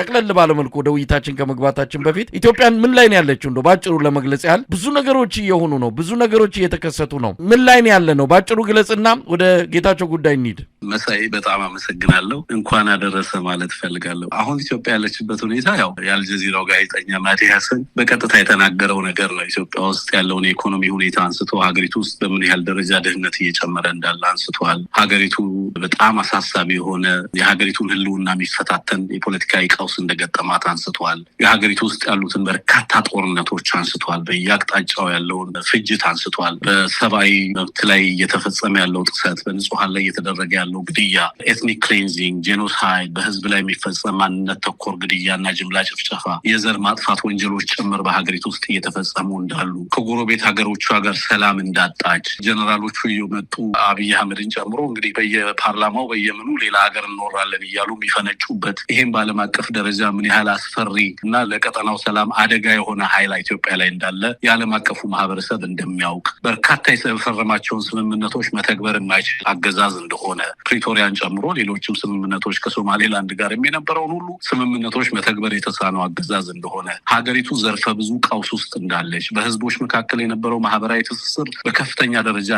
ጠቅለል ባለ መልኩ ወደ ውይይታችን ከመግባታችን በፊት ኢትዮጵያን ምን ላይ ነው ያለችው እንደው ባጭሩ ለመግለጽ ያህል ብዙ ነገሮች እየሆኑ ነው ብዙ ነገሮች እየተከሰቱ ነው ምን ላይ ነው ያለ ነው ባጭሩ ግለጽና ወደ ጌታቸው ጉዳይ እንሂድ መሳይ በጣም አመሰግናለሁ እንኳን አደረሰ ማለት ፈልጋለሁ አሁን ኢትዮጵያ ያለችበት ሁኔታ ያው የአልጀዚራው ጋዜጠኛ ማዲ ሐሰን በቀጥታ የተናገረው ነገር ነው ኢትዮጵያ ውስጥ ያለውን የኢኮኖሚ ሁኔታ አንስቶ ሀገሪቱ ውስጥ በምን ያህል ደረጃ ድህነት እየጨመረ እንዳለ አንስቷል ሀገሪቱ በጣም አሳሳቢ የሆነ የሀገሪቱን ህልውና የሚፈታተን የፖለቲካዊ ቀውስ እንደገጠማት አንስቷል የሀገሪቱ ውስጥ ያሉትን በርካታ ጦርነቶች አንስቷል በየአቅጣጫው ያለውን ፍጅት አንስቷል በሰብአዊ መብት ላይ እየተፈጸመ ያለው ጥሰት በንጹሃን ላይ እየተደረገ ያለው ግድያ ኤትኒክ ክሊንዚንግ ጄኖሳይድ በህዝብ ላይ የሚፈጸም ማንነት ተኮር ግድያና ጅምላ ጭፍጨፋ የዘር ማጥፋት ወንጀሎች ጭምር በሀገሪቱ ውስጥ እየተፈጸሙ እንዳሉ ከጎረቤት ሀገሮቿ ጋር ሰላም እንዳጣች ጀነራሎቹ እየመጡ አብይ አህመድን ጨምሮ እንግዲህ በየፓርላማው በየምኑ ሌላ ሀገር እንኖራለን እያሉ የሚፈነጩበት ይሄን በዓለም አቀፍ ደረጃ ምን ያህል አስፈሪ እና ለቀጠናው ሰላም አደጋ የሆነ ኃይል ኢትዮጵያ ላይ እንዳለ የዓለም አቀፉ ማህበረሰብ እንደሚያውቅ በርካታ የፈረማቸውን ስምምነቶች መተግበር የማይችል አገዛዝ እንደሆነ ፕሪቶሪያን ጨምሮ ሌሎችም ስምምነቶች ከሶማሌላንድ ጋር የነበረውን ሁሉ ስምምነቶች መተግበር የተሳነው አገዛዝ እንደሆነ ሀገሪቱ ዘርፈ ብዙ ቀውስ ውስጥ እንዳለች በህዝቦች መካከል የነበረው ማህበራዊ ትስስር በከፍተኛ ደረጃ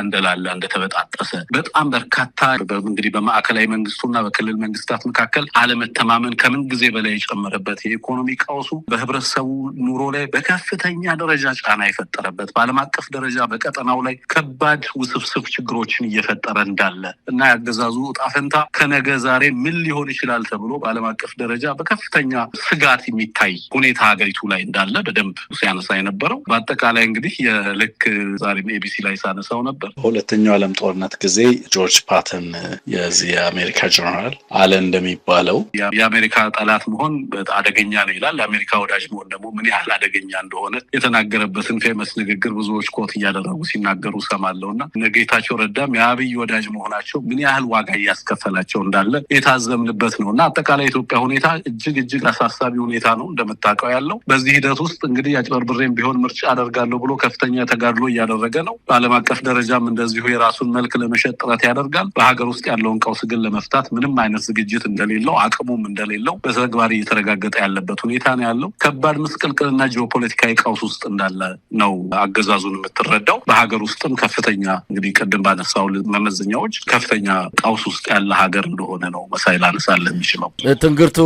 እንደተበጣጠሰ በጣም በርካታ እንግዲህ በማዕከላዊ መንግስቱና በክልል መንግስታት መካከል አለመተማመን ከምን ጊዜ በላይ የጨመረበት የኢኮኖሚ ቀውሱ በህብረተሰቡ ኑሮ ላይ በከፍተኛ ደረጃ ጫና የፈጠረበት በዓለም አቀፍ ደረጃ በቀጠናው ላይ ከባድ ውስብስብ ችግሮችን እየፈጠረ እንዳለ እና ያገዛዙ ጣፈንታ ከነገ ዛሬ ምን ሊሆን ይችላል ተብሎ በዓለም አቀፍ ደረጃ በከፍተኛ ስጋት የሚታይ ሁኔታ ሀገሪቱ ላይ እንዳለ በደንብ ሲያነሳ የነበረው በአጠቃላይ እንግዲህ የልክ ዛሬ ኤቢሲ ላይ ሳነሳው ነበር ሁለተኛው ዓለም ጦርነት ጊዜ ጆርጅ ፓተን የዚህ የአሜሪካ ጀነራል አለ እንደሚባለው የአሜሪካ ጠላት መሆን አደገኛ ነው ይላል የአሜሪካ ወዳጅ መሆን ደግሞ ምን ያህል አደገኛ እንደሆነ የተናገረበትን ፌመስ ንግግር ብዙዎች ኮት እያደረጉ ሲናገሩ ሰማለውና ጌታቸው ረዳም የአብይ ወዳጅ መሆናቸው ምን ያህል ዋጋ ያስከፈላቸው እንዳለ የታዘምንበት ነውና አጠቃላይ ኢትዮጵያ ሁኔታ እጅግ አሳሳቢ ሁኔታ ነው እንደምታውቀው ያለው በዚህ ሂደት ውስጥ እንግዲህ አጭበርብሬም ቢሆን ምርጫ አደርጋለሁ ብሎ ከፍተኛ ተጋድሎ እያደረገ ነው በዓለም አቀፍ ደረጃም እንደዚሁ የራሱን መልክ ለመሸጥ ጥረት ያደርጋል በሀገር ውስጥ ያለውን ቀውስ ግን ለመፍታት ምንም አይነት ዝግጅት እንደሌለው አቅሙም እንደሌለው በተግባር እየተረጋገጠ ያለበት ሁኔታ ነው ያለው ከባድ ምስቅልቅልና ጂኦፖለቲካዊ ቀውስ ውስጥ እንዳለ ነው አገዛዙን የምትረዳው በሀገር ውስጥም ከፍተኛ እንግዲህ ቀደም ባነሳው መመዘኛዎች ከፍተኛ ቀውስ ውስጥ ያለ ሀገር እንደሆነ ነው መሳይል አነሳለ የሚችለው ትንግርቱ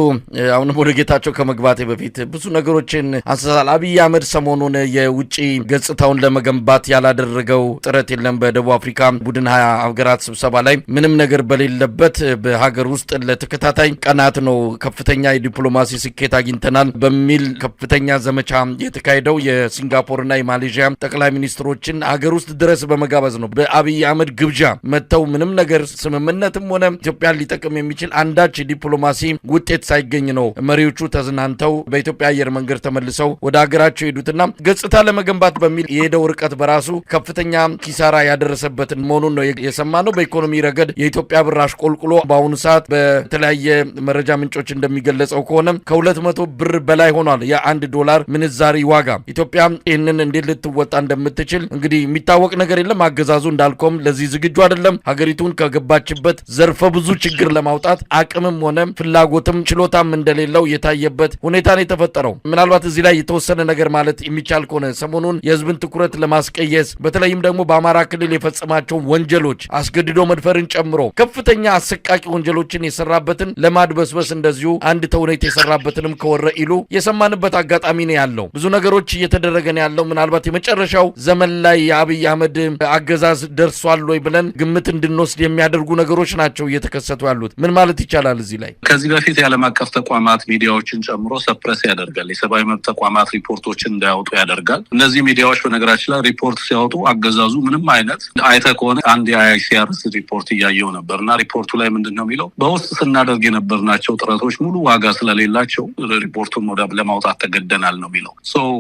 አሁን ወደ ጌታቸው ከመግባቴ በፊት ብዙ ነገሮችን አንሳል አብይ አህመድ ሰሞኑን የውጪ ገጽታውን ለመገንባት ያላደረገው ጥረት የለም በደቡብ አፍሪካ ቡድን 20 ሀገራት ስብሰባ ላይ ምንም ነገር በሌለበት በሀገር ውስጥ ለተከታታይ ቀናት ነው ከፍተኛ የዲፕሎማሲ ስኬት አግኝተናል በሚል ከፍተኛ ዘመቻ የተካሄደው የሲንጋፖርና የማሌዥያ ጠቅላይ ሚኒስትሮችን ሀገር ውስጥ ድረስ በመጋበዝ ነው በአብይ አህመድ ግብዣ መተው ምንም ነገር ስምምነትም ሆነ ኢትዮጵያን ሊጠቅም የሚችል አንዳች ዲፕሎማሲ ውጤት ሳይገኝ ነው መሪዎቹ ተዝናንተው በኢትዮጵያ አየር መንገድ ተመልሰው ወደ ሀገራቸው ሄዱትና ገጽታ ለመገንባት በሚል የሄደው ርቀት በራሱ ከፍተኛ ኪሳራ ያደረሰበትን መሆኑን ነው የሰማነው በኢኮኖሚ ረገድ የኢትዮጵያ ብር አሽቆልቁሎ በአሁኑ ሰዓት በተለያየ መረጃ ምንጮች እንደሚገለጸው ከሆነ ከ200 ብር በላይ ሆኗል የአንድ ዶላር ምንዛሪ ዋጋ ኢትዮጵያ ይህንን እንዴት ልትወጣ እንደምትችል እንግዲህ የሚታወቅ ነገር የለም አገዛዙ እንዳልከውም ለዚህ ዝግጁ አይደለም ሀገሪቱን ከገባችበት ዘርፈ ብዙ ችግር ለማውጣት አቅምም ሆነ ፍላጎትም ችሎታም እንደሌለው የታየበት ሁኔታ ነው የተፈጠረው ምናልባት እዚህ ላይ የተወሰነ ነገር ማለት የሚቻል ከሆነ ሰሞኑን የህዝብን ትኩረት ለማስቀየስ በተለይም ደግሞ በአማራ ክልል የፈጸማቸው ወንጀሎች አስገድዶ መድፈርን ጨምሮ ከፍተኛ አሰቃቂ ወንጀሎችን የሰራበትን ለማድበስበስ እንደዚሁ አንድ ተውኔት የሰራበትንም ከወረኢሉ የሰማንበት አጋጣሚ ነው ያለው ብዙ ነገሮች እየተደረገ ነው ያለው ምናልባት የመጨረሻው ዘመን ላይ የአብይ አህመድ አገዛዝ ደርሷል ወይ ብለን ግምት እንድንወስድ የሚያደርጉ ነገሮች ናቸው እየተከሰቱ ያሉት ምን ማለት ይቻላል እዚህ ላይ ከዚህ በፊት የዓለም አቀፍ ተቋማት ሚዲያዎችን ጨምሮ ሰፕረስ ያደርጋል የሰብአዊ መብት ተቋማት ሪፖርቶችን እንዳያወጡ ያደርጋል እነዚህ ሚዲያዎች በነገራችን ላይ ሪፖርት ሲያወጡ አገዛዙ ምንም አይነት አይተ ከሆነ አንድ የአይሲአርሲ ሪፖርት እያየው ነበርና ሪፖርቱ ላይ ምንድነው የሚለው በውስጥ ስናደርግ የነበርናቸው ጥረቶች ሙሉ ዋጋ ስለሌላቸው ሪፖርቱን ወደ ለማውጣት ተገደናል ነው የሚለው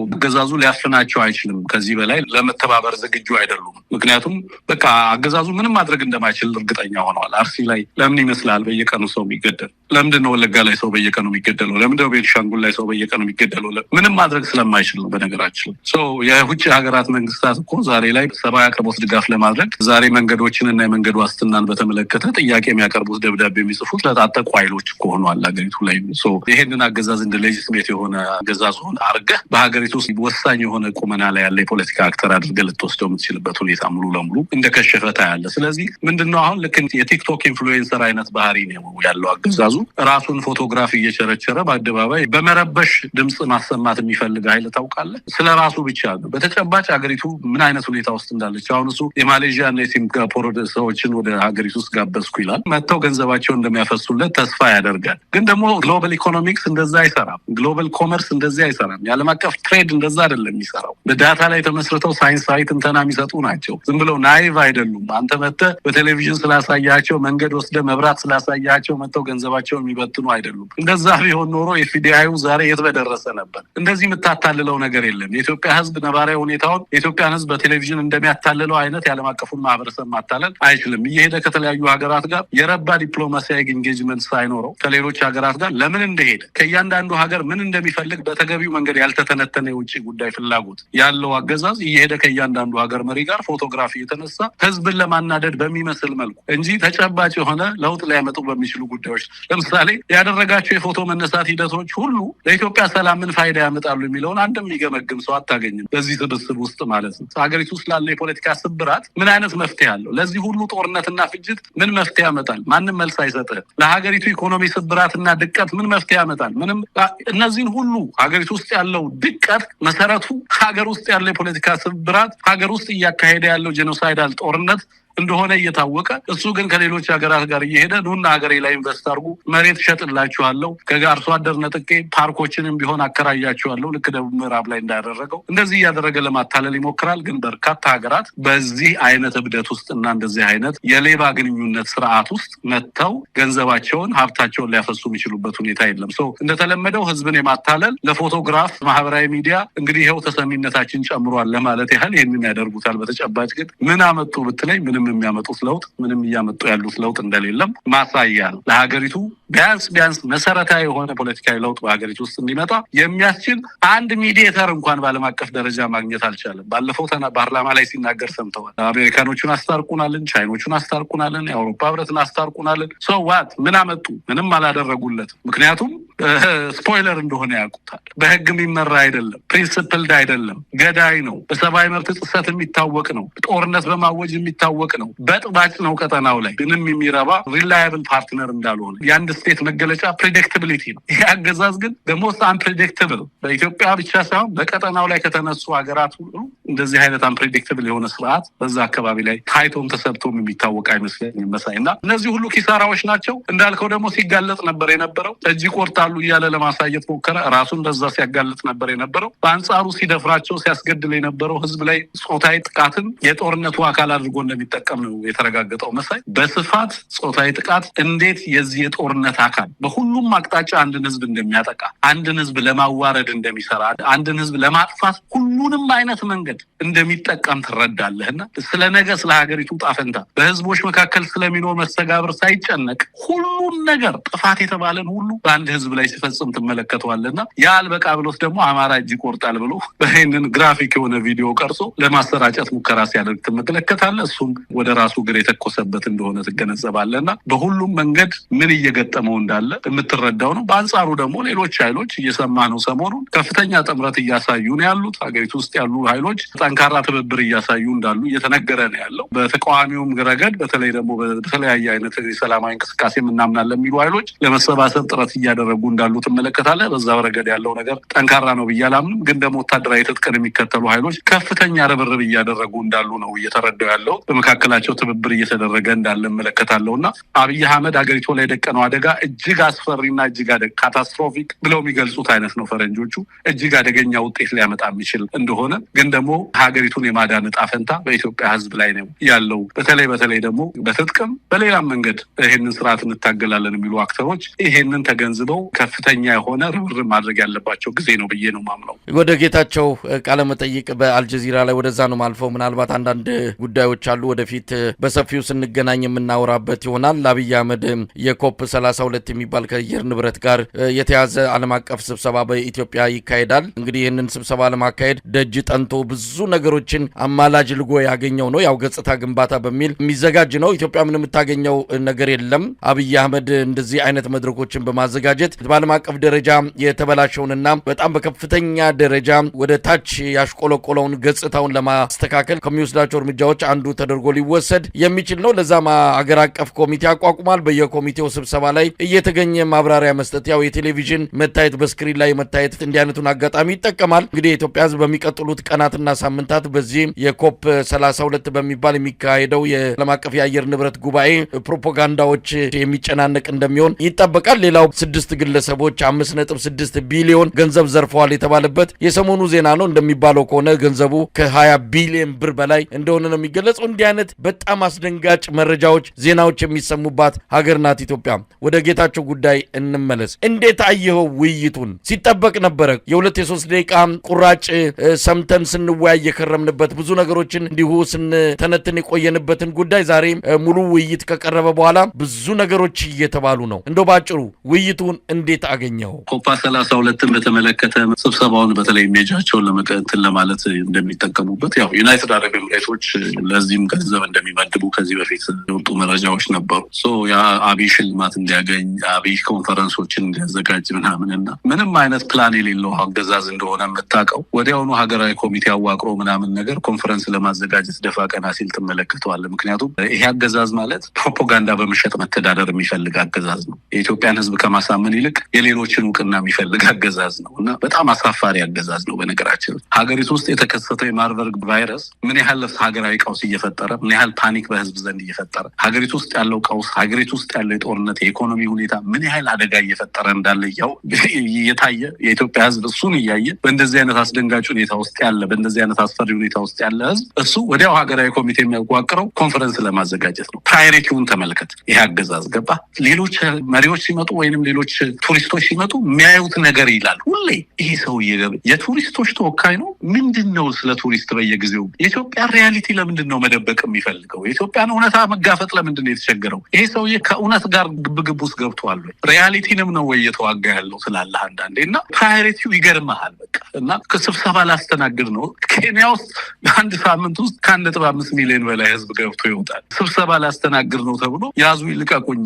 አገዛዙ ሊያፍናቸው አይችልም ከዚህ በላይ ለመተባበር ዝግጁ አይደሉም ምክንያቱም በቃ አገዛዙ ምንም ማድረግ እንደማይችል እርግጠኛ ሆነዋል አርሲ ላይ ለምን ይመስላል በየቀኑ ሰው የሚገደል ለምንድነው ወለጋ ላይ ሰው በየቀኑ የሚገደለው ለምንድነው ቤኒሻንጉል ላይ ሰው በየቀኑ የሚገደለው ምንም ማድረግ ስለማይችል ነው በነገራችን የውጭ ሀገራት መንግስታት እኮ ዛሬ ላይ ሰብአዊ አቅርቦት ድጋፍ ለማድረግ ዛሬ መንገዶችን እና የመንገድ ዋስትናን በተመለከተ ጥያቄ የሚያቀርቡት ደብዳቤ የሚጽፉት ለታጠቁ ኃይሎች እኮ ሆኗል ሀገሪቱ ላይ ይሄንን አገዛዝ እንደ ሌጂቲሜት የሆነ አገዛዝ ሆነ አርገህ በሀገሪቱ ውስጥ ወሳኝ የሆነ ቁመና ላይ ያለ የፖለቲካ አክተር አድርገህ ልትወስደው የምትችልበት ሁኔታ ሙሉ ለሙሉ እንደከሸፈ ታያለ። ስለዚህ ምንድነው አሁን ልክ የቲክቶክ ኢንፍሉዌንሰር አይነት ባህሪ ነው ያለው አገዛዙ። ራሱን ፎቶግራፍ እየቸረቸረ በአደባባይ በመረበሽ ድምጽ ማሰማት የሚፈልግ ኃይል ታውቃለህ። ስለራሱ ብቻ ነው። በተጨባጭ ሀገሪቱ ምን አይነት ሁኔታ ውስጥ እንዳለች አሁን እሱ የማሌዥያ እና የሲንጋፖር ሰዎችን ወደ ሀገሪቱ ውስጥ ጋበዝኩ ይላል። መጥተው ገንዘባቸውን እንደሚያፈሱለት ተስፋ ያደርጋል። ግን ደግሞ ግሎባል ኢኮኖሚክስ እንደዛ አይሰራም። ግሎባል ኮመርስ እንደዛ አይሰራም። የዓለም አቀፍ ትሬድ እንደዛ አይደለም የሚሰራው። በዳታ ላይ ተመስርተው ሳይንሳዊ ትንተና የሚሰጡ ናቸው። ዝም ብለው ናይቭ አይደሉም። አንተ መጥተህ በቴሌቪዥን ስላሳያቸው፣ መንገድ ወስደህ መብራት ስላሳያቸው መጥተው ገንዘባቸውን የሚበትኑ አይደሉም። እንደዛ ቢሆን ኖሮ የኤፍዲአዩ ዛሬ የት በደረሰ ነበር። እንደዚህ የምታታልለው ነገር የለም። የኢትዮጵያ ሕዝብ ነባራዊ ሁኔታውን የኢትዮጵያን ሕዝብ በቴሌቪዥን እንደሚያታልለው አይነት የዓለም አቀፉን ማህበረሰብ ማታለል አይችልም። እየሄደ ከተለያዩ ሀገራት ጋር የረባ ዲፕሎማሲያዊ ኢንጌጅመንት ሳይኖረው ከሌሎች ሀገራት ጋር ለምን እንደሄደ ከእያንዳንዱ ሀገር ምን እንደሚፈልግ በተገቢው መንገድ ያልተተነተነ የውጭ ጉዳይ ፍላጎት ያለው አገዛዝ እየሄደ ከእያንዳንዱ ሀገር መሪ ጋር ፎቶግራፊ የተነሳ ህዝብን ለማናደድ በሚመስል መልኩ እንጂ ተጨባጭ የሆነ ለውጥ ሊያመጡ በሚችሉ ጉዳዮች ለምሳሌ ያደረጋቸው የፎቶ መነሳት ሂደቶች ሁሉ ለኢትዮጵያ ሰላም ምን ፋይዳ ያመጣሉ የሚለውን አንድም የሚገመግም ሰው አታገኝም በዚህ ስብስብ ውስጥ ማለት ነው። ሀገሪቱ ውስጥ ላለ የፖለቲካ ስብራት ምን አይነት መፍትሄ አለው? ለዚህ ሁሉ ጦርነትና ፍጅት ምን መፍትሄ ያመጣል? ማንም መልስ አይሰጥህም። ለሀገሪቱ ኢኮኖሚ ስብራትና ድቀት ምን መፍትሄ ያመጣል? ምንም። እነዚህን ሁሉ ሀገሪቱ ውስጥ ያለው ድቀት መሰረቱ ሀገር ውስጥ ያለው የፖለቲካ ስብራት፣ ሀገር ውስጥ እያካሄደ ያለው ጄኖሳይዳል ጦርነት እንደሆነ እየታወቀ እሱ ግን ከሌሎች ሀገራት ጋር እየሄደ ኑና ሀገሬ ላይ ኢንቨስት አድርጉ፣ መሬት እሸጥላችኋለሁ፣ ከአርሶ አደር ነጥቄ ፓርኮችንም ቢሆን አከራያችኋለሁ፣ ልክ ደቡብ ምዕራብ ላይ እንዳደረገው እንደዚህ እያደረገ ለማታለል ይሞክራል። ግን በርካታ ሀገራት በዚህ አይነት እብደት ውስጥ እና እንደዚህ አይነት የሌባ ግንኙነት ስርዓት ውስጥ መጥተው ገንዘባቸውን ሀብታቸውን ሊያፈሱ የሚችሉበት ሁኔታ የለም። እንደተለመደው ህዝብን የማታለል ለፎቶግራፍ ማህበራዊ ሚዲያ እንግዲህ ይኸው ተሰሚነታችን ጨምሯል ለማለት ያህል ይህንን ያደርጉታል። በተጨባጭ ግን ምን አመጡ ብትለኝ ምንም የሚያመጡት ለውጥ ምንም እያመጡ ያሉት ለውጥ እንደሌለም ማሳያ ነው። ለሀገሪቱ ቢያንስ መሰረታዊ የሆነ ፖለቲካዊ ለውጥ በሀገሪቱ ውስጥ እንዲመጣ የሚያስችል አንድ ሚዲየተር እንኳን በዓለም አቀፍ ደረጃ ማግኘት አልቻለም። ባለፈው ፓርላማ ላይ ሲናገር ሰምተዋል። አሜሪካኖቹን አስታርቁናልን፣ ቻይኖቹን አስታርቁናልን፣ የአውሮፓ ህብረትን አስታርቁናልን። ዋት ምን አመጡ? ምንም አላደረጉለትም። ምክንያቱም ስፖይለር እንደሆነ ያውቁታል። በህግ የሚመራ አይደለም፣ ፕሪንስፕልድ አይደለም፣ ገዳይ ነው፣ በሰብአዊ መብት ጥሰት የሚታወቅ ነው፣ ጦርነት በማወጅ የሚታወቅ ነው፣ በጥባጭ ነው። ቀጠናው ላይ ምንም የሚረባ ሪላያብል ፓርትነር እንዳልሆነ የአንድ ስቴት መገለጫ ፕሬዲክታቢሊቲ ነው። ይሄ አገዛዝ ግን ደሞስት አንፕሬዲክታብል በኢትዮጵያ ብቻ ሳይሆን በቀጠናው ላይ ከተነሱ ሀገራት ሁሉ እንደዚህ አይነት አንፕሬዲክታብል የሆነ ስርዓት በዛ አካባቢ ላይ ታይቶም ተሰብቶም የሚታወቅ አይመስለኝም መሳይ። እና እነዚህ ሁሉ ኪሳራዎች ናቸው። እንዳልከው ደግሞ ሲጋለጥ ነበር የነበረው እጅ ቆርጣሉ እያለ ለማሳየት ሞከረ። ራሱን እንደዛ ሲያጋልጥ ነበር የነበረው። በአንጻሩ ሲደፍራቸው ሲያስገድል የነበረው ህዝብ ላይ ጾታዊ ጥቃትን የጦርነቱ አካል አድርጎ እንደሚጠቀም ነው የተረጋገጠው መሳይ። በስፋት ጾታዊ ጥቃት እንዴት የዚህ የጦርነት አካል በሁሉም አቅጣጫ አንድን ህዝብ እንደሚያጠቃ፣ አንድን ህዝብ ለማዋረድ እንደሚሰራ፣ አንድን ህዝብ ለማጥፋት ሁሉንም አይነት መንገድ እንደሚጠቀም ትረዳለህና ስለ ነገ ስለ ሀገሪቱ ጣፈንታ በህዝቦች መካከል ስለሚኖር መስተጋብር ሳይጨነቅ ሁሉን ነገር ጥፋት የተባለን ሁሉ በአንድ ህዝብ ላይ ሲፈጽም ትመለከተዋለና ያ አልበቃ ብሎት ደግሞ አማራ እጅ ይቆርጣል ብሎ በይህንን ግራፊክ የሆነ ቪዲዮ ቀርጾ ለማሰራጨት ሙከራ ሲያደርግ ትመለከታለህ። እሱም ወደ ራሱ ግር የተኮሰበት እንደሆነ ትገነዘባለህና በሁሉም መንገድ ምን እየገጠመው እንዳለ የምትረዳው ነው። በአንጻሩ ደግሞ ሌሎች ኃይሎች እየሰማ ነው ሰሞኑን ከፍተኛ ጥምረት እያሳዩ ነው ያሉት። ሀገሪቱ ውስጥ ያሉ ኃይሎች ጠንካራ ትብብር እያሳዩ እንዳሉ እየተነገረ ነው ያለው። በተቃዋሚውም ረገድ በተለይ ደግሞ በተለያየ አይነት የሰላማዊ እንቅስቃሴ እናምናለን የሚሉ ኃይሎች ለመሰባሰብ ጥረት እያደረጉ እንዳሉ ትመለከታለህ። በዛ ረገድ ያለው ነገር ጠንካራ ነው ብዬ አላምንም። ግን ደግሞ ወታደራዊ ትጥቅን የሚከተሉ ኃይሎች ከፍተኛ ርብርብ እያደረጉ እንዳሉ ነው እየተረዳው ያለው። በመካከላቸው ትብብር እየተደረገ እንዳለ እመለከታለሁና አብይ አህመድ ሀገሪቱ ላይ የደቀነው አደጋ እጅግ አስፈሪና እጅግ ካታስትሮፊክ ብለው የሚገልጹት አይነት ነው ፈረንጆቹ። እጅግ አደገኛ ውጤት ሊያመጣ የሚችል እንደሆነ ግን ደግሞ ሀገሪቱን የማዳን ዕጣ ፈንታ በኢትዮጵያ ሕዝብ ላይ ነው ያለው። በተለይ ደግሞ በትጥቅም በሌላም መንገድ ይህንን ስርዓት እንታገላለን የሚሉ አክተሮች ይሄንን ተገንዝበው ከፍተኛ የሆነ ርብርብ ማድረግ ያለባቸው ጊዜ ነው ብዬ ነው ማምነው። ወደ ጌታቸው ቃለመጠይቅ በአልጀዚራ ላይ ወደዛ ነው ማልፈው። ምናልባት አንዳንድ ጉዳዮች አሉ ወደፊት በሰፊው ስንገናኝ የምናወራበት ይሆናል። አብይ አህመድ የኮፕ 32 የሚባል ከአየር ንብረት ጋር የተያዘ ዓለም አቀፍ ስብሰባ በኢትዮጵያ ይካሄዳል። እንግዲህ ይህንን ስብሰባ ለማካሄድ ደጅ ጠንቶ ብዙ ነገሮችን አማላጅ ልጎ ያገኘው ነው። ያው ገጽታ ግንባታ በሚል የሚዘጋጅ ነው። ኢትዮጵያ ምን የምታገኘው ነገር የለም። አብይ አህመድ እንደዚህ አይነት መድረኮችን በማዘጋጀት በዓለም አቀፍ ደረጃ የተበላሸውንና በጣም በከፍተኛ ደረጃ ወደ ታች ያሽቆለቆለውን ገጽታውን ለማስተካከል ከሚወስዳቸው እርምጃዎች አንዱ ተደርጎ ሊወሰድ የሚችል ነው። ለዛም አገር አቀፍ ኮሚቴ አቋቁሟል። በየኮሚቴው ስብሰባ ላይ እየተገኘ ማብራሪያ መስጠት፣ ያው የቴሌቪዥን መታየት፣ በስክሪን ላይ መታየት እንዲህ አይነቱን አጋጣሚ ይጠቀማል። እንግዲህ የኢትዮጵያ ሕዝብ በሚቀጥሉት ቀናትና ሳምንታት በዚህ የኮፕ 32 በሚባል የሚካሄደው የዓለም አቀፍ የአየር ንብረት ጉባኤ ፕሮፓጋንዳዎች የሚጨናነቅ እንደሚሆን ይጠበቃል። ሌላው 6 ግለሰቦች 5.6 ቢሊዮን ገንዘብ ዘርፈዋል የተባለበት የሰሞኑ ዜና ነው። እንደሚባለው ከሆነ ገንዘቡ ከ20 ቢሊዮን ብር በላይ እንደሆነ ነው የሚገለጸው። እንዲህ አይነት በጣም አስደንጋጭ መረጃዎች፣ ዜናዎች የሚሰሙባት ሀገር ናት ኢትዮጵያ። ወደ ጌታቸው ጉዳይ እንመለስ። እንዴት አየኸው? ውይይቱን ሲጠበቅ ነበረ። የ2-3 ደቂቃ ቁራጭ ሰምተን ስንወያይ የከረምንበት ብዙ ነገሮችን እንዲሁ ስንተነትን የቆየንበትን ጉዳይ ዛሬ ሙሉ ውይይት ከቀረበ በኋላ ብዙ ነገሮች እየተባሉ ነው። እንደው ባጭሩ ውይይቱን እንዴት አገኘው? ኮፓ 32ን በተመለከተ ስብሰባውን በተለይ ሜጃቸውን ለመቀንትን ለማለት እንደሚጠቀሙበት ያው ዩናይትድ አረብ ኤምሬቶች ለዚህም ገንዘብ እንደሚመድቡ ከዚህ በፊት የወጡ መረጃዎች ነበሩ። የአብይ ሽልማት እንዲያገኝ አብይ ኮንፈረንሶችን እንዲያዘጋጅ ምናምንና ምንም አይነት ፕላን የሌለው አገዛዝ እንደሆነ የምታውቀው ወዲያውኑ ሀገራዊ ኮሚቴ አዋቅሮ ምናምን ነገር ኮንፈረንስ ለማዘጋጀት ደፋ ቀና ሲል ትመለከተዋለህ። ምክንያቱም ይሄ አገዛዝ ማለት ፕሮፓጋንዳ በመሸጥ መተዳደር የሚፈልግ አገዛዝ ነው። የኢትዮጵያን ሕዝብ ከማሳመን ይልቅ የሌሎችን እውቅና የሚፈልግ አገዛዝ ነው እና በጣም አሳፋሪ አገዛዝ ነው። በነገራችን ሀገሪቱ ውስጥ የተከሰተው የማርበርግ ቫይረስ ምን ያህል ሀገራዊ ቀውስ እየፈጠረ ምን ያህል ፓኒክ በህዝብ ዘንድ እየፈጠረ ሀገሪቱ ውስጥ ያለው ቀውስ ሀገሪቱ ውስጥ ያለው የጦርነት የኢኮኖሚ ሁኔታ ምን ያህል አደጋ እየፈጠረ እንዳለ ያው እየታየ የኢትዮጵያ ህዝብ እሱን እያየ በእንደዚህ አይነት አስደንጋጭ ሁኔታ ውስጥ ያለ በእንደዚህ አይነት አስፈሪ ሁኔታ ውስጥ ያለ ህዝብ እሱ ወዲያው ሀገራዊ ኮሚቴ የሚያዋቅረው ኮንፈረንስ ለማዘጋጀት ነው። ፕራዮሪቲውን ተመልከት። ይሄ አገዛዝ ገባ ሌሎች መሪዎች ሲመጡ ወይንም ሌሎች ቱሪስቶች ሲመጡ የሚያዩት ነገር ይላል ሁሌ ይሄ ሰውዬ የቱሪስቶች ተወካይ ነው። ምንድነው ስለ ቱሪስት በየጊዜው የኢትዮጵያ ሪያሊቲ ለምንድን ነው መደበቅ የሚፈልገው? የኢትዮጵያን እውነታ መጋፈጥ ለምንድን ነው የተቸገረው? ይሄ ሰውዬ ከእውነት ጋር ግብግብ ውስጥ ገብቷል ወይ? ሪያሊቲንም ነው ወይ እየተዋጋ ያለው ስላለህ አንዳንዴ እና ፕራዮሪቲው ይገርምሃል። በቃ እና ከስብሰባ ላስተናግድ ነው ኬንያ ውስጥ በአንድ ሳምንት ውስጥ ከ1.5 ሚሊዮን በላይ ህዝብ ገብቶ ይወጣል። ስብሰባ ላስተናግድ ነው ተብሎ ያዙ ይልቀቁኝ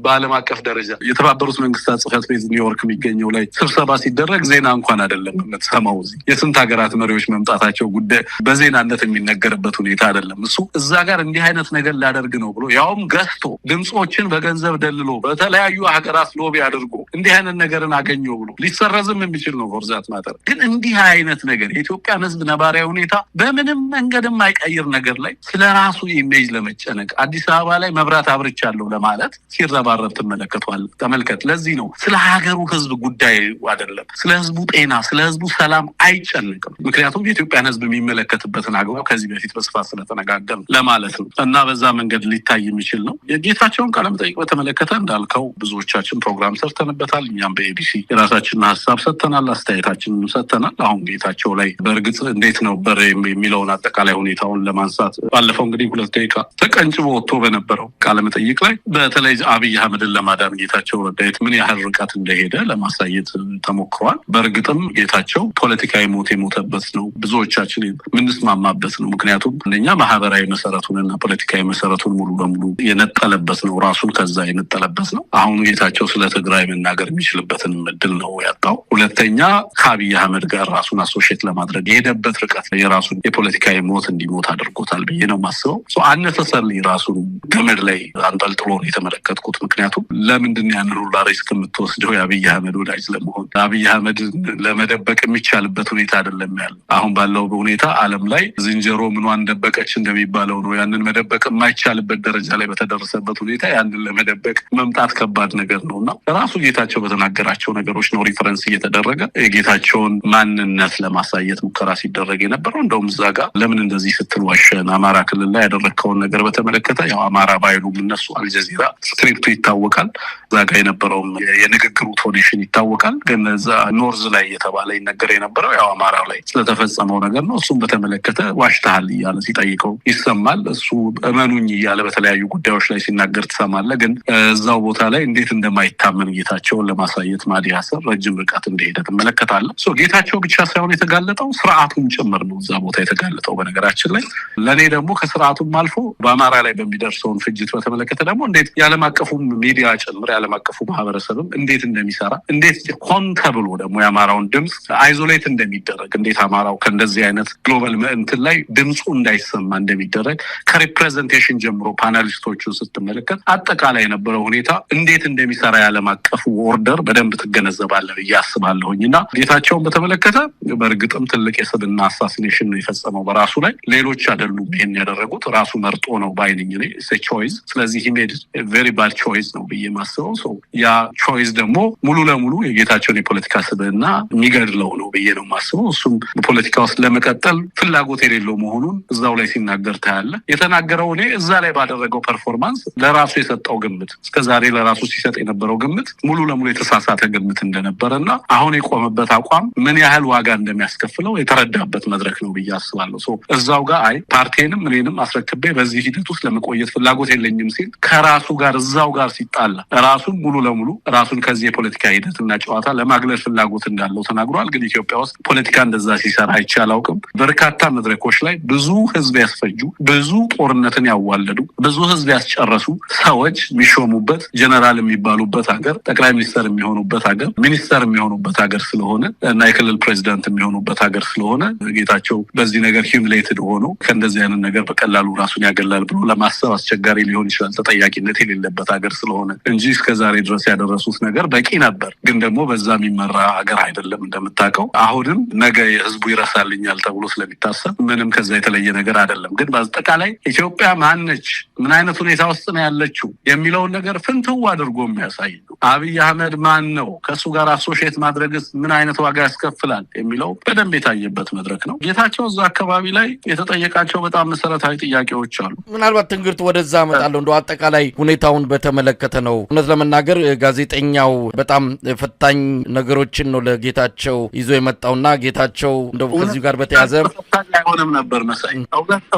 በዓለም አቀፍ ደረጃ የተባበሩት መንግስታት ጽሕፈት ቤት ኒውዮርክ የሚገኘው ላይ ስብሰባ ሲደረግ ዜና እንኳን አይደለም የምትሰማው። እዚህ የስንት ሀገራት መሪዎች መምጣታቸው ጉዳይ በዜናነት የሚነገርበት ሁኔታ አይደለም። እሱ እዛ ጋር እንዲህ አይነት ነገር ላደርግ ነው ብሎ ያውም ገዝቶ ድምፆችን በገንዘብ ደልሎ በተለያዩ ሀገራት ሎቢ አድርጎ እንዲህ አይነት ነገርን አገኘው ብሎ ሊሰረዝም የሚችል ነው ፎርዛት ማተር። ግን እንዲህ አይነት ነገር የኢትዮጵያን ህዝብ ነባራዊ ሁኔታ በምንም መንገድም አይቀይር ነገር ላይ ስለ ራሱ ኢሜጅ ለመጨነቅ አዲስ አበባ ላይ መብራት አብርቻለሁ ለማለት ሲረባረብ ትመለከቷል። ተመልከት። ለዚህ ነው ስለ ሀገሩ ህዝብ ጉዳይ አይደለም፣ ስለ ህዝቡ ጤና፣ ስለ ህዝቡ ሰላም አይጨንቅም። ምክንያቱም የኢትዮጵያን ህዝብ የሚመለከትበትን አግባብ ከዚህ በፊት በስፋት ስለተነጋገር ለማለት ነው እና በዛ መንገድ ሊታይ የሚችል ነው። የጌታቸውን ቃለ መጠይቅ በተመለከተ እንዳልከው ብዙዎቻችን ፕሮግራም ሰርተንበታል። እኛም በኤቢሲ የራሳችንን ሀሳብ ሰጥተናል፣ አስተያየታችንን ሰጥተናል። አሁን ጌታቸው ላይ በእርግጥ እንዴት ነው በር የሚለውን አጠቃላይ ሁኔታውን ለማንሳት ባለፈው እንግዲህ 2 ደቂቃ ተቀንጭቦ ወጥቶ በነበረው ቃለ መጠይቅ ላይ በተለይ አብይ አህመድን ለማዳን ጌታቸው ረዳ ምን ያህል ርቀት እንደሄደ ለማሳየት ተሞክሯል። በእርግጥም ጌታቸው ፖለቲካዊ ሞት የሞተበት ነው፣ ብዙዎቻችን የምንስማማበት ነው። ምክንያቱም አንደኛ ማህበራዊ መሰረቱንና ፖለቲካዊ መሰረቱን ሙሉ በሙሉ የነጠለበት ነው፣ ራሱን ከዛ የነጠለበት ነው። አሁን ጌታቸው ስለ ትግራይ መናገር የሚችልበትን እድል ነው ያጣው። ሁለተኛ ከአብይ አህመድ ጋር ራሱን አሶሼት ለማድረግ የሄደበት ርቀት የራሱን የፖለቲካዊ ሞት እንዲሞት አድርጎታል ብዬ ነው የማስበው። አነሰሰርሊ ራሱን ገመድ ላይ አንጠልጥሎ ነው የተመለከትኩት። ምክንያቱም ለምንድን ያንን ሁላ ሪስክ የምትወስደው የአብይ አህመድ ወዳጅ ለመሆን? አብይ አህመድ ለመደበቅ የሚቻልበት ሁኔታ አይደለም ያለው። አሁን ባለው ሁኔታ ዓለም ላይ ዝንጀሮ ምኗን ደበቀች እንደሚባለው ነው። ያንን መደበቅ የማይቻልበት ደረጃ ላይ በተደረሰበት ሁኔታ ያንን ለመደበቅ መምጣት ከባድ ነገር ነው እና ራሱ ጌታቸው በተናገራቸው ነገሮች ነው ሪፈረንስ እየተደረገ የጌታቸውን ማንነት ለማሳየት ሙከራ ሲደረግ የነበረው። እንደውም እዛ ጋር ለምን እንደዚህ ስትል ዋሸን፣ አማራ ክልል ላይ ያደረግከውን ነገር በተመለከተ ያው አማራ ባይሉም እነሱ አልጀዚራ ስክሪፕቱ ይታወቃል፣ እዛ ጋር የነበረውም የንግግሩ ቶኔሽን ይታወቃል። ግን እዛ ኖርዝ ላይ የተባለ ይነገር የነበረው ያው አማራ ላይ ስለተፈጸመው ነገር ነው። እሱም በተመለከተ ዋሽተሃል እያለ ሲጠይቀው ይሰማል። እሱ እመኑኝ እያለ በተለያዩ ጉዳዮች ላይ ሲናገር ትሰማለህ። ግን እዛው ቦታ ላይ እንዴት እንደማይታመን ጌታቸውን ለማሳየት ማዲ ሀሰን ረጅም ርቀት እንደሄደ ትመለከታለህ። ጌታቸው ብቻ ሳይሆን የተጋለጠው የተጋለጠው ስርዓቱም ጭምር ነው እዛ ቦታ የተጋለጠው። በነገራችን ላይ ለኔ ደግሞ ከስርዓቱም አልፎ በአማራ ላይ በሚደርሰውን ፍጅት በተመለከተ ደግሞ እንዴት የዓለም አቀፉ ሚዲያ ጭምር የዓለም አቀፉ ማህበረሰብም እንዴት እንደሚሰራ እንዴት ሆን ተብሎ ደግሞ የአማራውን ድምፅ አይዞሌት እንደሚደረግ እንዴት አማራው ከእንደዚህ አይነት ግሎባል እንትን ላይ ድምፁ እንዳይሰማ እንደሚደረግ ከሪፕሬዘንቴሽን ጀምሮ ፓናሊስቶቹን ስትመለከት አጠቃላይ የነበረው ሁኔታ እንዴት እንደሚሰራ የዓለም አቀፉ ኦርደር በደንብ ትገነዘባለህ ብዬ አስባለሁኝ። እና ጌታቸውን በተመለከተ በእርግጥም ትልቅ የስብና አሳሲኔሽን ነው የፈጸመው በራሱ ላይ። ሌሎች አይደሉም ይሄን ያደረጉት፣ ራሱ መርጦ ነው ባይነኝ እኔ ቾይስ። ስለዚህ he made a very bad choice ነው ብዬ ማስበው። ሶ ያ ቾይስ ደግሞ ሙሉ ለሙሉ የጌታቸውን የፖለቲካ ስብና የሚገድለው ነው ብዬ ነው ማስበው። እሱም በፖለቲካ ውስጥ ለመቀጠል ፍላጎት የሌለው መሆኑን እዛው ላይ ሲናገር ታያለ። የተናገረው እኔ እዛ ላይ ባደረገው ፐርፎርማንስ ለራሱ የሰጠው ግምት እስከዛሬ ለራሱ ሲሰጥ የነበረው ግምት ሙሉ ለሙሉ የተሳሳተ ግምት እንደነበረና አሁን የቆመበት አቋም ምን ያህል ዋጋ እንደሚያስከፍለው የተረዳበት መድረክ ነው ብዬ አስባለሁ። ሶ እዛው ጋር አይ ፓርቲንም እኔንም አስረክቤ በዚህ ሂደት ውስጥ ለመቆየት ፍላጎት የለኝም ሲል ከራሱ ጋር እዛው ጋር ሲጣላ ራሱን ሙሉ ለሙሉ ራሱን ከዚህ የፖለቲካ ሂደትና ጨዋታ ለማግለል ፍላጎት እንዳለው ተናግሯል። ግን ኢትዮጵያ ውስጥ ፖለቲካ እንደዛ ሲሰራ አይቼ አላውቅም። በርካታ መድረኮች ላይ ብዙ ህዝብ ያስፈጁ፣ ብዙ ጦርነትን ያዋለዱ፣ ብዙ ህዝብ ያስጨረሱ ሰዎች የሚሾሙበት ጀነራል የሚባሉበት ሀገር፣ ጠቅላይ ሚኒስተር የሚሆኑበት ሀገር፣ ሚኒስተር የሚሆኑበት ሀገር ስለሆነ እና የክልል ፕሬዚዳንት የሚሆኑበት ሀገር ስለሆነ ጌታቸው በዚህ ነገር ሂምሌትድ ሆኖ ከእንደዚህ አይነት ነገር በቀላሉ ራሱን ያገላል ብሎ ለማሰብ አስቸጋሪ ሊሆን ይችላል። ተጠያቂነት የሌለበት ሀገር ስለሆነ እንጂ እስከዛሬ ድረስ ያደረሱት ነገር በቂ ነበር። ግን ደግሞ በዛ የሚመራ ሀገር አይደለም እንደምታውቀው። አሁንም ነገ ህዝቡ ይረሳልኛል ተብሎ ስለሚታሰብ ምንም ከዛ የተለየ ነገር አይደለም። ግን በአጠቃላይ ኢትዮጵያ ማነች፣ ምን አይነት ሁኔታ ውስጥ ነው ያለችው የሚለውን ነገር ፍንትው አድርጎ የሚያሳይ ነው። አብይ አህመድ ማን ነው፣ ከሱ ጋር አሶሺየት ማድረግስ ምን አይነት ዋጋ ያስከፍላል የሚለው በደንብ የታየበት መድረክ ነው። ጌታቸው እዛ አካባቢ ላይ የተጠየቃቸው በጣም መሰረታዊ ጥያቄዎች አሉ። ምናልባት ትንግርት ወደዛ አመጣለሁ። እንደው አጠቃላይ ሁኔታውን በተመለከተ ነው። እውነት ለመናገር ጋዜጠኛው በጣም ፈታኝ ነገሮችን ነው ለጌታቸው ይዞ የመጣውና ጌታቸው እንደው ከዚሁ ጋር በተያዘ ፈታኝ አይሆንም ነበር መሳይ።